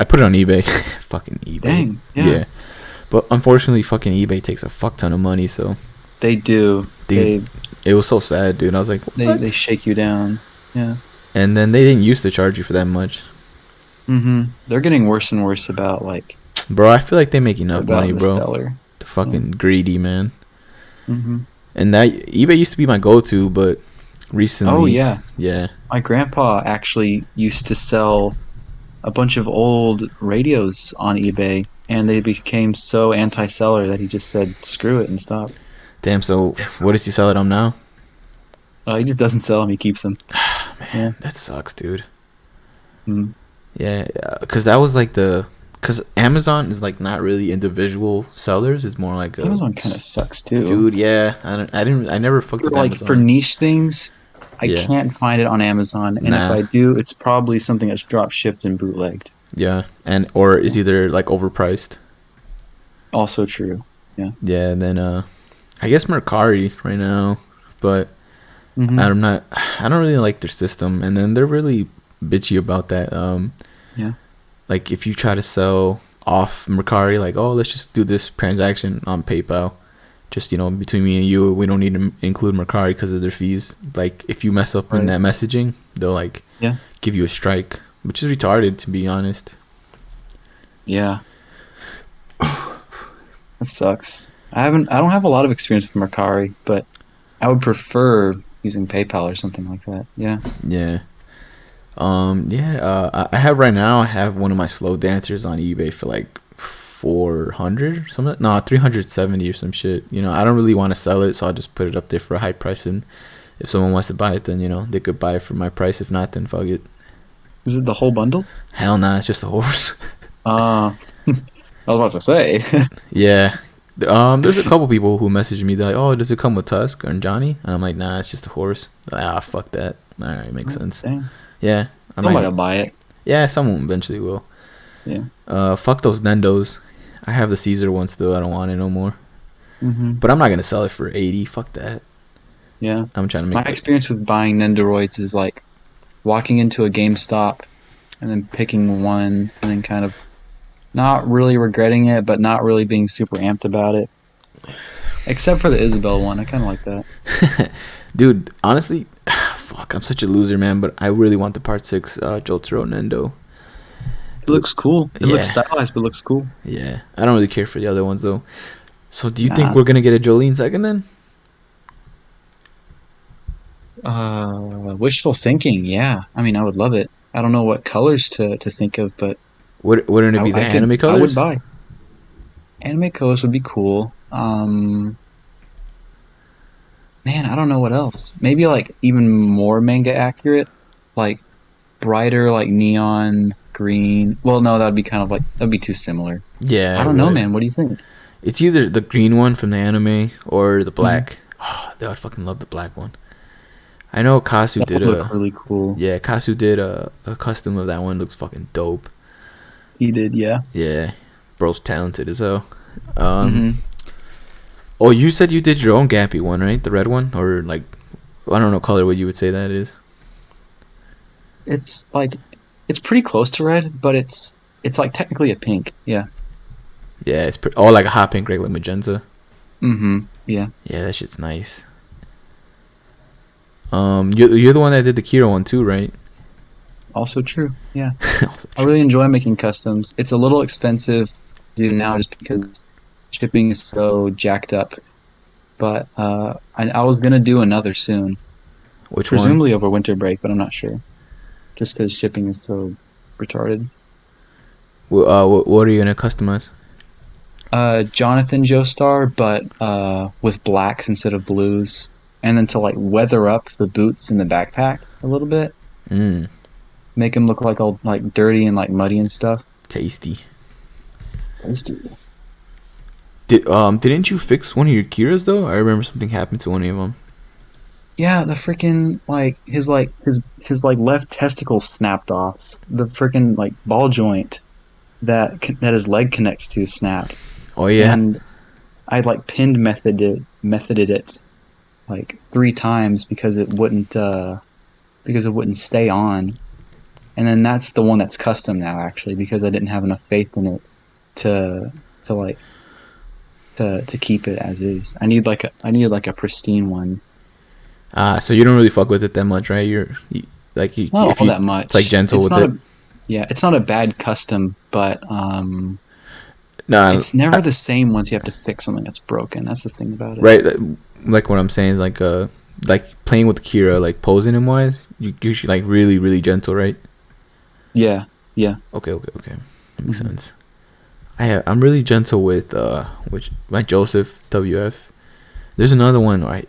I put it on eBay. Fucking eBay. Dang. Yeah. Yeah. But unfortunately fucking eBay takes a fuck ton of money, so They do. dude, it was so sad, dude. I was like, They "What?" shake you down. Yeah. And then they didn't used to charge you for that much. Mm-hmm. They're getting worse and worse about like Bro, I feel like they make enough money, the bro. seller. They're Yeah. fucking greedy, man. Mm-hmm. And that eBay used to be my go-to, but Oh recently, yeah. yeah. My grandpa actually used to sell a bunch of old radios on eBay, and they became so anti-seller that he just said screw it and stopped. Damn, so what does he sell it on now? He just doesn't sell them; he keeps them. Yeah. Man, that sucks, dude. Mm. Yeah, because that was like because Amazon is like not really individual sellers. It's more like Amazon kind of sucks too. dude. Yeah, I never fucked For with like for Amazon. niche things, I Yeah, can't find it on Amazon, and if nah, I do, it's probably something that's drop shipped and bootlegged. yeah, and or Yeah. is either like overpriced. Also true. Yeah. Yeah, and then I guess Mercari right now, but Mm-hmm. I'm not. I don't really like their system, and then they're really bitchy about that. Yeah. Like if you try to sell off Mercari, like oh let's just do this transaction on PayPal, just between me and you, we don't need to include Mercari because of their fees. Like if you mess up in Right. that messaging, they'll like Yeah. give you a strike, which is retarded to be honest. Yeah. That sucks. I don't have a lot of experience with Mercari, but I would prefer using PayPal or something like that. Yeah. Yeah. Yeah. I have right now. I have one of my slow dancers on eBay for like 400 or something. No, 370 or some shit. I don't really want to sell it, so I'll just put it up there for a high price. And if someone wants to buy it, then they could buy it for my price. If not, then fuck it. Is it the whole bundle? Hell nah, it's just a horse. Uh, I was about to say. Yeah. There's a couple people who message me. They're like, "Oh, does it come with Tusk or Johnny?" And I'm like, "Nah, it's just a horse." They're like, fuck that. All right, makes Oh, sense. dang. Yeah, I'm not. Somebody will buy it. Yeah, someone eventually will. Yeah. Fuck those Nendos. I have the Caesar one still. I don't want it no more. Mm-hmm. But I'm not gonna sell it for 80. Fuck that. Yeah. I'm trying to My make it. experience with buying Nendoroids is like walking into a GameStop and then picking one and then kind of not really regretting it, but not really being super amped about it. Except for the Isabel one. I kind of like that. Dude, honestly, fuck. I'm such a loser, man. But I really want the Part 6 Jotaro Nendo. It looks cool. It looks Yeah, stylized, but looks cool. yeah. I don't really care for the other ones though. So do you think Nah. we're gonna get a Jolene second then? Wishful thinking. Yeah. I mean, I would love it. I don't know what colors to think of, but Wouldn't it be the anime I would colors? buy. Anime colors would be cool. Man, I don't know what else. Maybe like even more manga accurate, like brighter, like neon green. Well, no, that'd be kind of like that'd be too similar. Yeah, I it don't know, would. man. What do you think? It's either the green one from the anime or the Hmm. black. Oh, I would fucking love the black one. I know Kasu That did would look a really cool. yeah, Kasu did a custom of that one. Looks fucking dope. He did, yeah. Yeah, bro's talented as hell. Um, Hmm. oh, you said you did your own Gappy one, right? The red one, or like I don't know color what you would say that is. It's like It's pretty close to red, but it's like technically a pink. Yeah. Yeah, it's pretty. Oh, like a hot pink, right? Like magenta. Mm-hmm. Yeah. Yeah, that shit's nice. You're the one that did the Kira one too, right? Also true. Yeah. Also I true. really enjoy making customs. It's a little expensive to do now just because shipping is so jacked up. But I was gonna do another soon, Which one? presumably over winter break, but I'm not sure. Just because shipping is so retarded. What are you gonna customize? Jonathan Joestar, but with blacks instead of blues, and then to like weather up the boots and the backpack a little bit, Mm, make him look like all like dirty and like muddy and stuff. tasty. Tasty. Didn't you fix one of your Kiras though? I remember something happened to one of them. Yeah, the freaking like his like left testicle snapped off. The freaking like ball joint that his leg connects to snapped, Oh yeah. and I like pinned methoded it like 3 times because it wouldn't stay on. And then that's the one that's custom now actually because I didn't have enough faith in it to to like to keep it as is. I needed like a pristine one. So you don't really fuck with it that much, right? Not If all you, that it's like much. gentle with it. It's not a bad custom, but No, it's never the same once you have to fix something that's broken. That's the thing about it. right. Like what I'm saying, like playing with Kira, like posing him wise, you should like really, really gentle, right? Yeah, yeah. Okay. That makes Hmm. sense. I'm really gentle with which like Joseph WF. There's another one where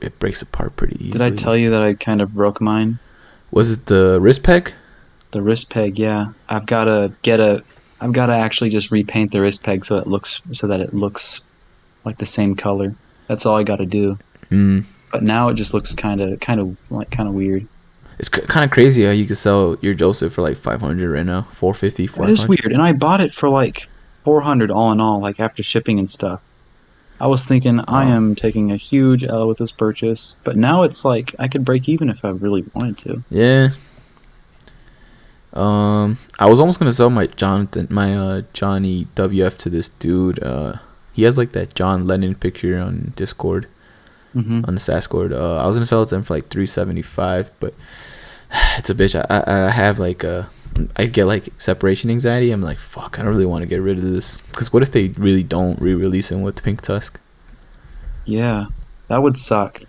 it breaks apart pretty Did I easily. tell you that I kind of broke mine? Was it the wrist peg? The wrist peg, yeah. I've got to actually just repaint the wrist peg so that it looks like the same color. That's all I got to do. Mm. But now it just looks kind of weird. It's kind of crazy how you could sell your Joseph for like 500 right now, 450, That is 500. weird. And I bought it for like 400 all in all, like after shipping and stuff. I was thinking I Wow. am taking a huge L with this purchase, but now it's like I could break even if I really wanted to. Yeah. I was almost gonna sell my Johnny WF to this dude. He has like that John Lennon picture on Discord, Hmm. on the Sascord. I was gonna sell it to him for like 375, but it's a bitch. I have like I get like separation anxiety. I'm like, fuck, I don't really want to get rid of this. Cause what if they really don't re-release him with the pink tusk? Yeah, that would suck.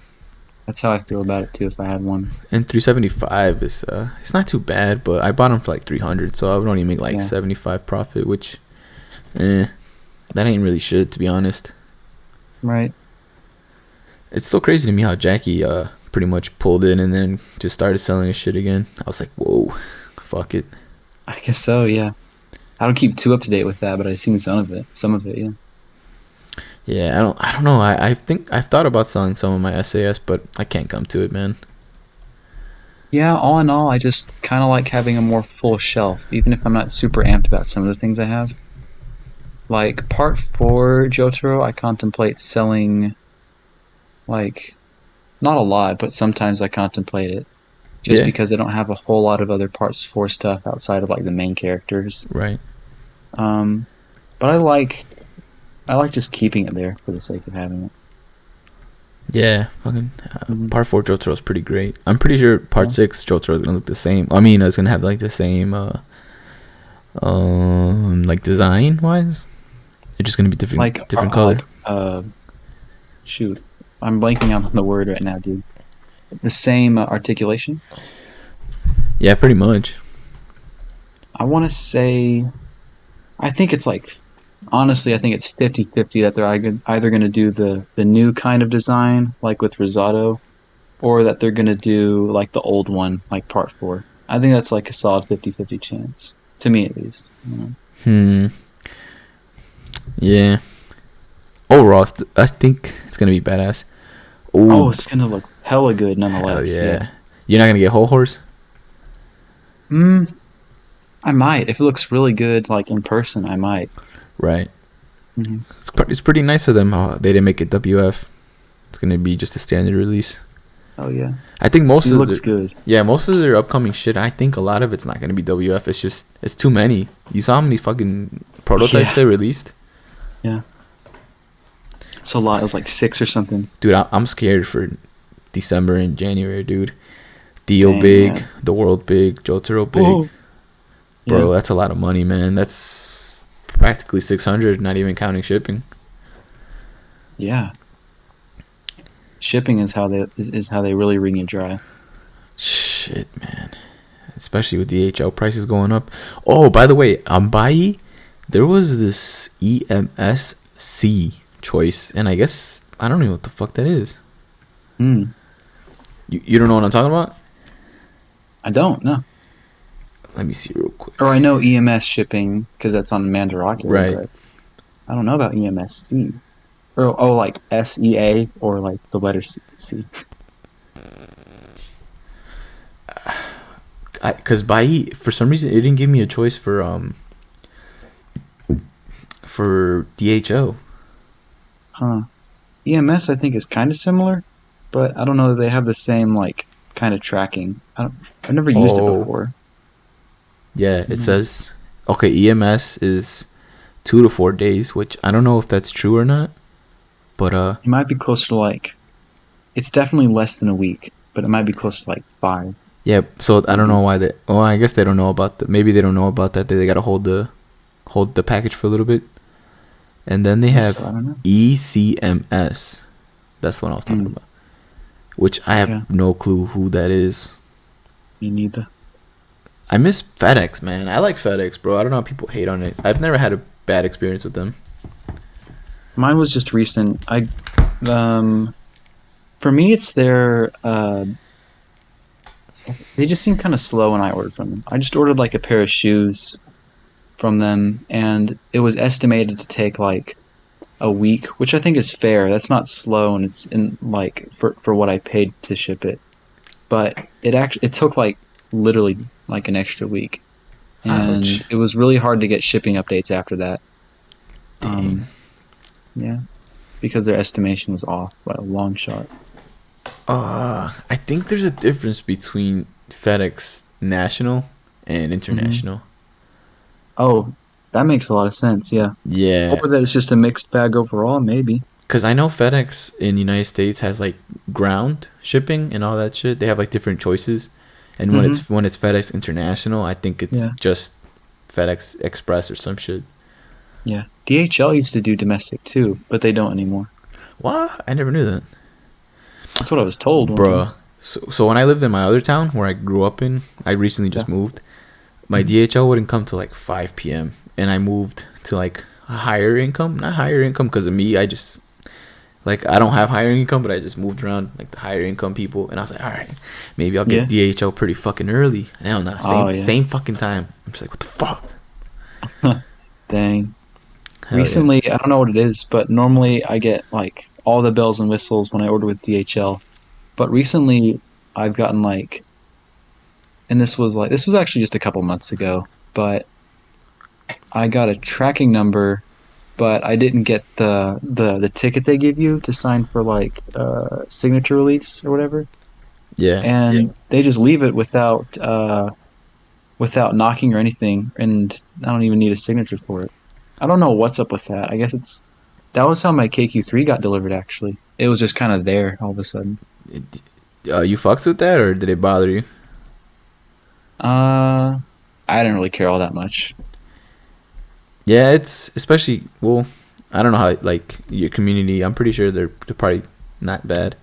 That's how I feel about it too if I had one. And 375 is it's not too bad, but I bought him for like 300, so I would only make like Yeah, 75 profit, which, eh, that ain't really shit to be honest. right. It's still crazy to me how Jackie pretty much pulled in and then just started selling his shit again. I was like, whoa, fuck it. I guess so, yeah. I don't keep too up to date with that, but I've seen some of it. Some of it, yeah. Yeah, I don't know. I think I've thought about selling some of my SAS, but I can't come to it, man. Yeah, all in all, I just kind of like having a more full shelf, even if I'm not super amped about some of the things I have. Like part 4 Jotaro, I contemplate selling like not a lot, but sometimes I contemplate it just Yeah, because I don't have a whole lot of other parts 4 stuff outside of like the main characters. right. Um, but I like just keeping it there for the sake of having it. Yeah, fucking Hmm. part 4 Jotaro is pretty great. I'm pretty sure part Yeah. 6 Jotaro is gonna look the same. I mean, it's gonna have like the same like design wise. It's just gonna be different color. Like shoot, I'm blanking out on the word right now, dude. The same articulation. Yeah, pretty much. I want to say, I think it's like, honestly, I think it's 50-50 that they're either going to do the new kind of design, like with Risotto, or that they're going to do like the old one, like part 4. I think that's like a solid 50-50 chance, to me at least. You know? Hmm. Yeah. Overall, I think it's gonna be badass. Oh, Oh, it's going to look hella good hell nonetheless, yeah. yeah. You're not gonna get whole horse, Mm, I might. If it looks really good, like in person, I might. right? Hmm. It's pretty nice of them how they didn't make it WF. It's gonna be just a standard release. Oh yeah, I think he looks good. most of their upcoming shit. I think a lot of it's not gonna be WF. It's just it's too many. You saw how many fucking prototypes Yeah, they released, yeah, it's a lot. It was like six or something. dude. I'm scared for December and January, dude. Dio Dang, big, yeah. the world big, Jotaro big, Oh, yeah, bro. That's a lot of money, man. That's practically 600, not even counting shipping. yeah. Shipping is how they really wring you dry. Shit, man. Especially with DHL prices going up. Oh, by the way, on Bai, there was this EMSC choice, and I guess I don't know what the fuck that is. Hmm. You don't know what I'm talking about? I don't know. Let me see real quick. Or I know EMS shipping because that's on Mandarake, Right. but I don't know about EMSC. Or like SEA or like the letter C. Cause Bai, for some reason, it didn't give me a choice for DHL. Huh. EMS I think is kind of similar, but I don't know that they have the same like kind of tracking. I've never used it Oh, before. yeah. It Mhm. says okay. EMS is 2 to 4 days, which I don't know if that's true or not. But It might be closer to like it's definitely less than a week, but it might be closer to like five, yeah. So I don't know maybe. why they. Oh, I guess they don't know about the. Maybe they don't know about that. They gotta hold the package for a little bit, and then they I guess so. have I don't know. ECMS. That's what I was talking Mm, about. Which I have yeah, no clue who that is. me neither. I miss FedEx, man. I like FedEx, bro. I don't know how people hate on it. I've never had a bad experience with them. Mine was just recent. I um for me it's their they just seem kind of slow when I ordered from them. I just ordered like a pair of shoes from them and it was estimated to take like a week, which I think is fair. That's not slow and it's in like for what I paid to ship it. But it took like literally like an extra week Ouch. and it was really hard to get shipping updates after that. Dang. Um yeah, because their estimation was off by a long shot. I think there's a difference between FedEx national and Hmm. international. Oh, that makes a lot of sense. Yeah. Yeah, Or that it's just a mixed bag overall, maybe. because I know FedEx in the United States has like ground shipping and all that shit. They have like different choices, and Hmm. when it's FedEx International, I think it's Yeah. just FedEx Express or some shit. Yeah. DHL used to do domestic too, but they don't anymore. What? I never knew that, That's what I was told one time. bruh. So when I lived in my other town where I grew up in, I recently Yeah. just moved. My Hmm. DHL wouldn't come till like 5 p.m. and I moved to like a higher income, not higher income because of me. I just like I don't have higher income, but I just moved around like the higher income people, and I was like, all right, maybe I'll get Yeah. DHL pretty fucking early. Hell no, Oh yeah. same fucking time. I'm just like, what the fuck? Dang. Hell yeah. Recently, I don't know what it is, but normally I get like all the bells and whistles when I order with DHL. But recently I've gotten like, and this was actually just a couple months ago, but I got a tracking number, but I didn't get the ticket they give you to sign for like signature release or whatever. Yeah. And they just leave it without knocking or anything, and I don't even need a signature for it. I don't know what's up with that. I guess it's that was how my KQ3 got delivered. Actually, it was just kind of there all of a sudden. You fucks with that, or did it bother you? Uh, I didn't really care all that much. Yeah, it's especially well. I don't know how like your community. I'm pretty sure they're probably not bad.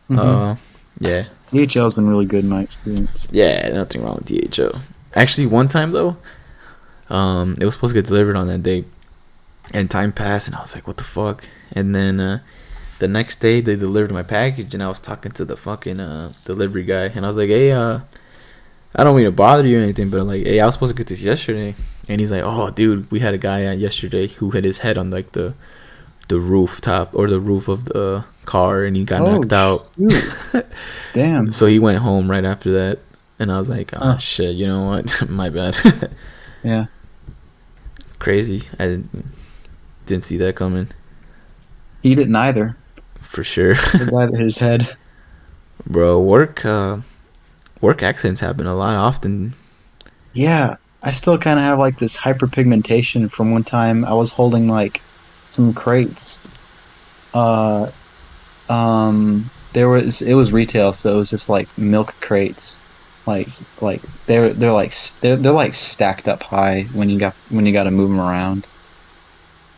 Hmm. Uh, yeah, DHL has been really good in my experience. yeah, nothing wrong with DHL. Actually, one time though, it was supposed to get delivered on that day, and time passed, and I was like, what the fuck? And then the next day they delivered my package, and I was talking to the fucking delivery guy, and I was like, hey, I don't mean to bother you or anything, but I'm like, hey, I was supposed to get this yesterday, and he's like, oh, dude, we had a guy yesterday who hit his head on like the rooftop or the roof of the car, and he got Oh knocked out. shoot! Damn. So he went home right after that, and I was like, ah, Huh. shit, you know what? My bad. Yeah. Crazy. I didn't see that coming He didn't either. for sure. The guy that hit his head. Bro, work accents happen a lot often. Yeah, I still kind of have like this hyperpigmentation from one time I was holding like some crates. Uh, there was it was retail, so it was just like milk crates, like they're like stacked up high when you got to move them around.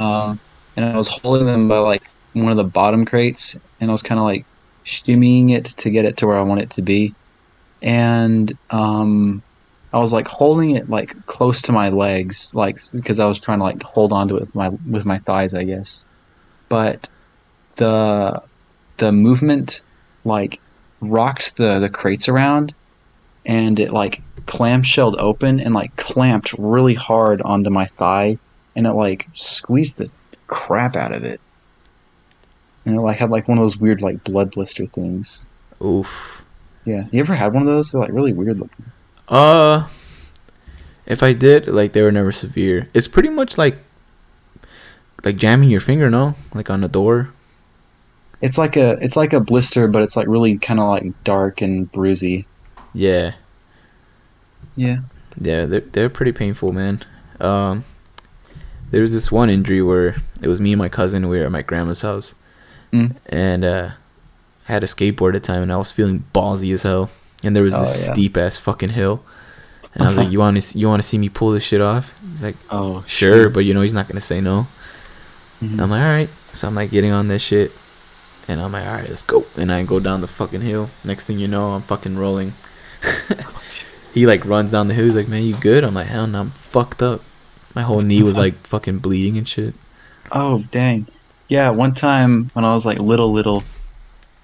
Uh, and I was holding them by like one of the bottom crates, and I was kind of like shimmying it to get it to where I want it to be. And I was like holding it like close to my legs, like because I was trying to like hold on to it with my thighs, I guess. But the the movement like rocked the crates around, and it like clamshelled open and like clamped really hard onto my thigh, and it like squeezed the crap out of it, and it like had like one of those weird like blood blister things. Oof. Yeah, you ever had one of those? They're like really weird looking. Uh, if I did, like they were never severe. It's pretty much like jamming your finger, no? Like on a door. It's like a blister, but it's like really kind of like dark and bruisey. Yeah, Yeah. yeah, they're pretty painful, man. Um, there was this one injury where it was me and my cousin. We were at my grandma's house, Mm. and I had a skateboard at the time, and I was feeling ballsy as hell. And there was Oh this yeah. steep ass fucking hill, and I was like, "You want to see me pull this shit off?" He's like, Oh "Sure," shoot. but he's not gonna say no. And Hmm. I'm like, "All right." So I'm like getting on this shit, and I'm like, "All right, let's go." And I go down the fucking hill. Next thing you know, I'm fucking rolling. He like runs down the hill. He's like, "Man, you good?" I'm like, "Hell no, I'm fucked up." My whole knee was like fucking bleeding and shit. Oh dang. Yeah, one time when I was like little,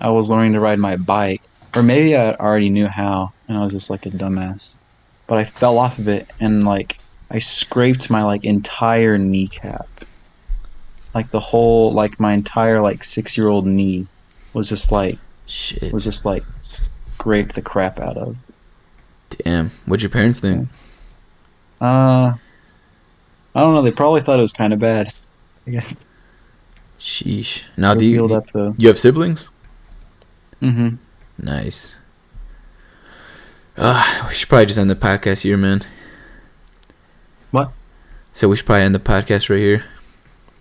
I was learning to ride my bike, or maybe I already knew how, and I was just like a dumbass. But I fell off of it and like I scraped my like entire kneecap. Like the whole like my entire like 6-year-old knee was just like was Shit. just like scraped the crap out of. Damn. What'd your parents think? Yeah. Uh I don't know, they probably thought it was kind of bad. I guess Sheesh. Now, it do healed you up though. you have siblings? Mhm. Nice. We should probably just end the podcast here, man. What? So we should probably end the podcast right here.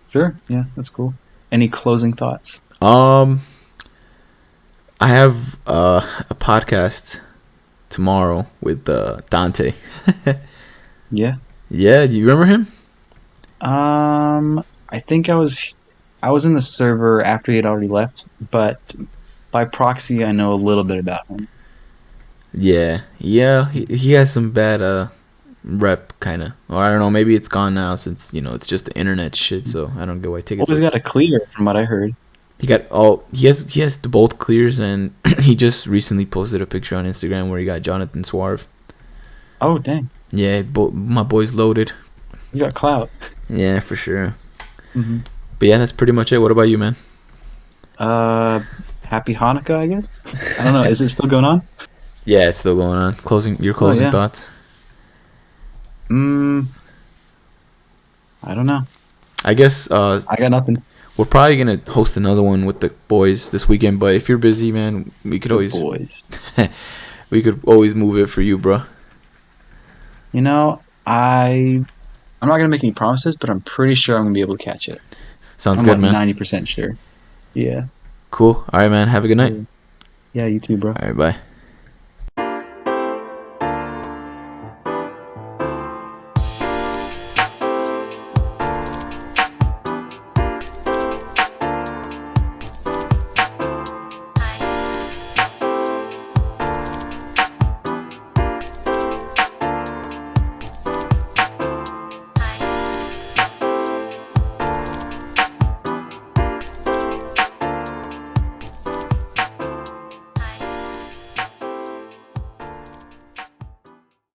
Sure. Yeah, that's cool. Any closing thoughts? Um, I have a podcast tomorrow with Dante. Yeah. Yeah, do you remember him? I think I was in the server after he had already left, but by proxy I know a little bit about him. Yeah, yeah. He has some bad rep kind of, or I don't know. Maybe it's gone now since it's just the internet shit. So I don't get why tickets. Always got a clear from what I heard. He has the both clears, and he just recently posted a picture on Instagram where he got Jonathan Swarv. Oh, dang. Yeah, my boy's loaded. He's got clout. Yeah, for sure. Hmm. But yeah, that's pretty much it. What about you, man? Uh, Happy Hanukkah, I guess. I don't know. Is it still going on? Yeah, it's still going on. Your Oh closing yeah. thoughts. Mm, I don't know. I guess I got nothing. we're probably gonna host another one with the boys this weekend. But if you're busy, man, The boys. we could always move it for you, bro. You know, I'm not gonna make any promises, but I'm pretty sure I'm gonna be able to catch it. Sounds I'm good, like man. 90% sure. Yeah. Cool. All right, man. Have a good night. Yeah. Yeah, you too, bro. All right, bye.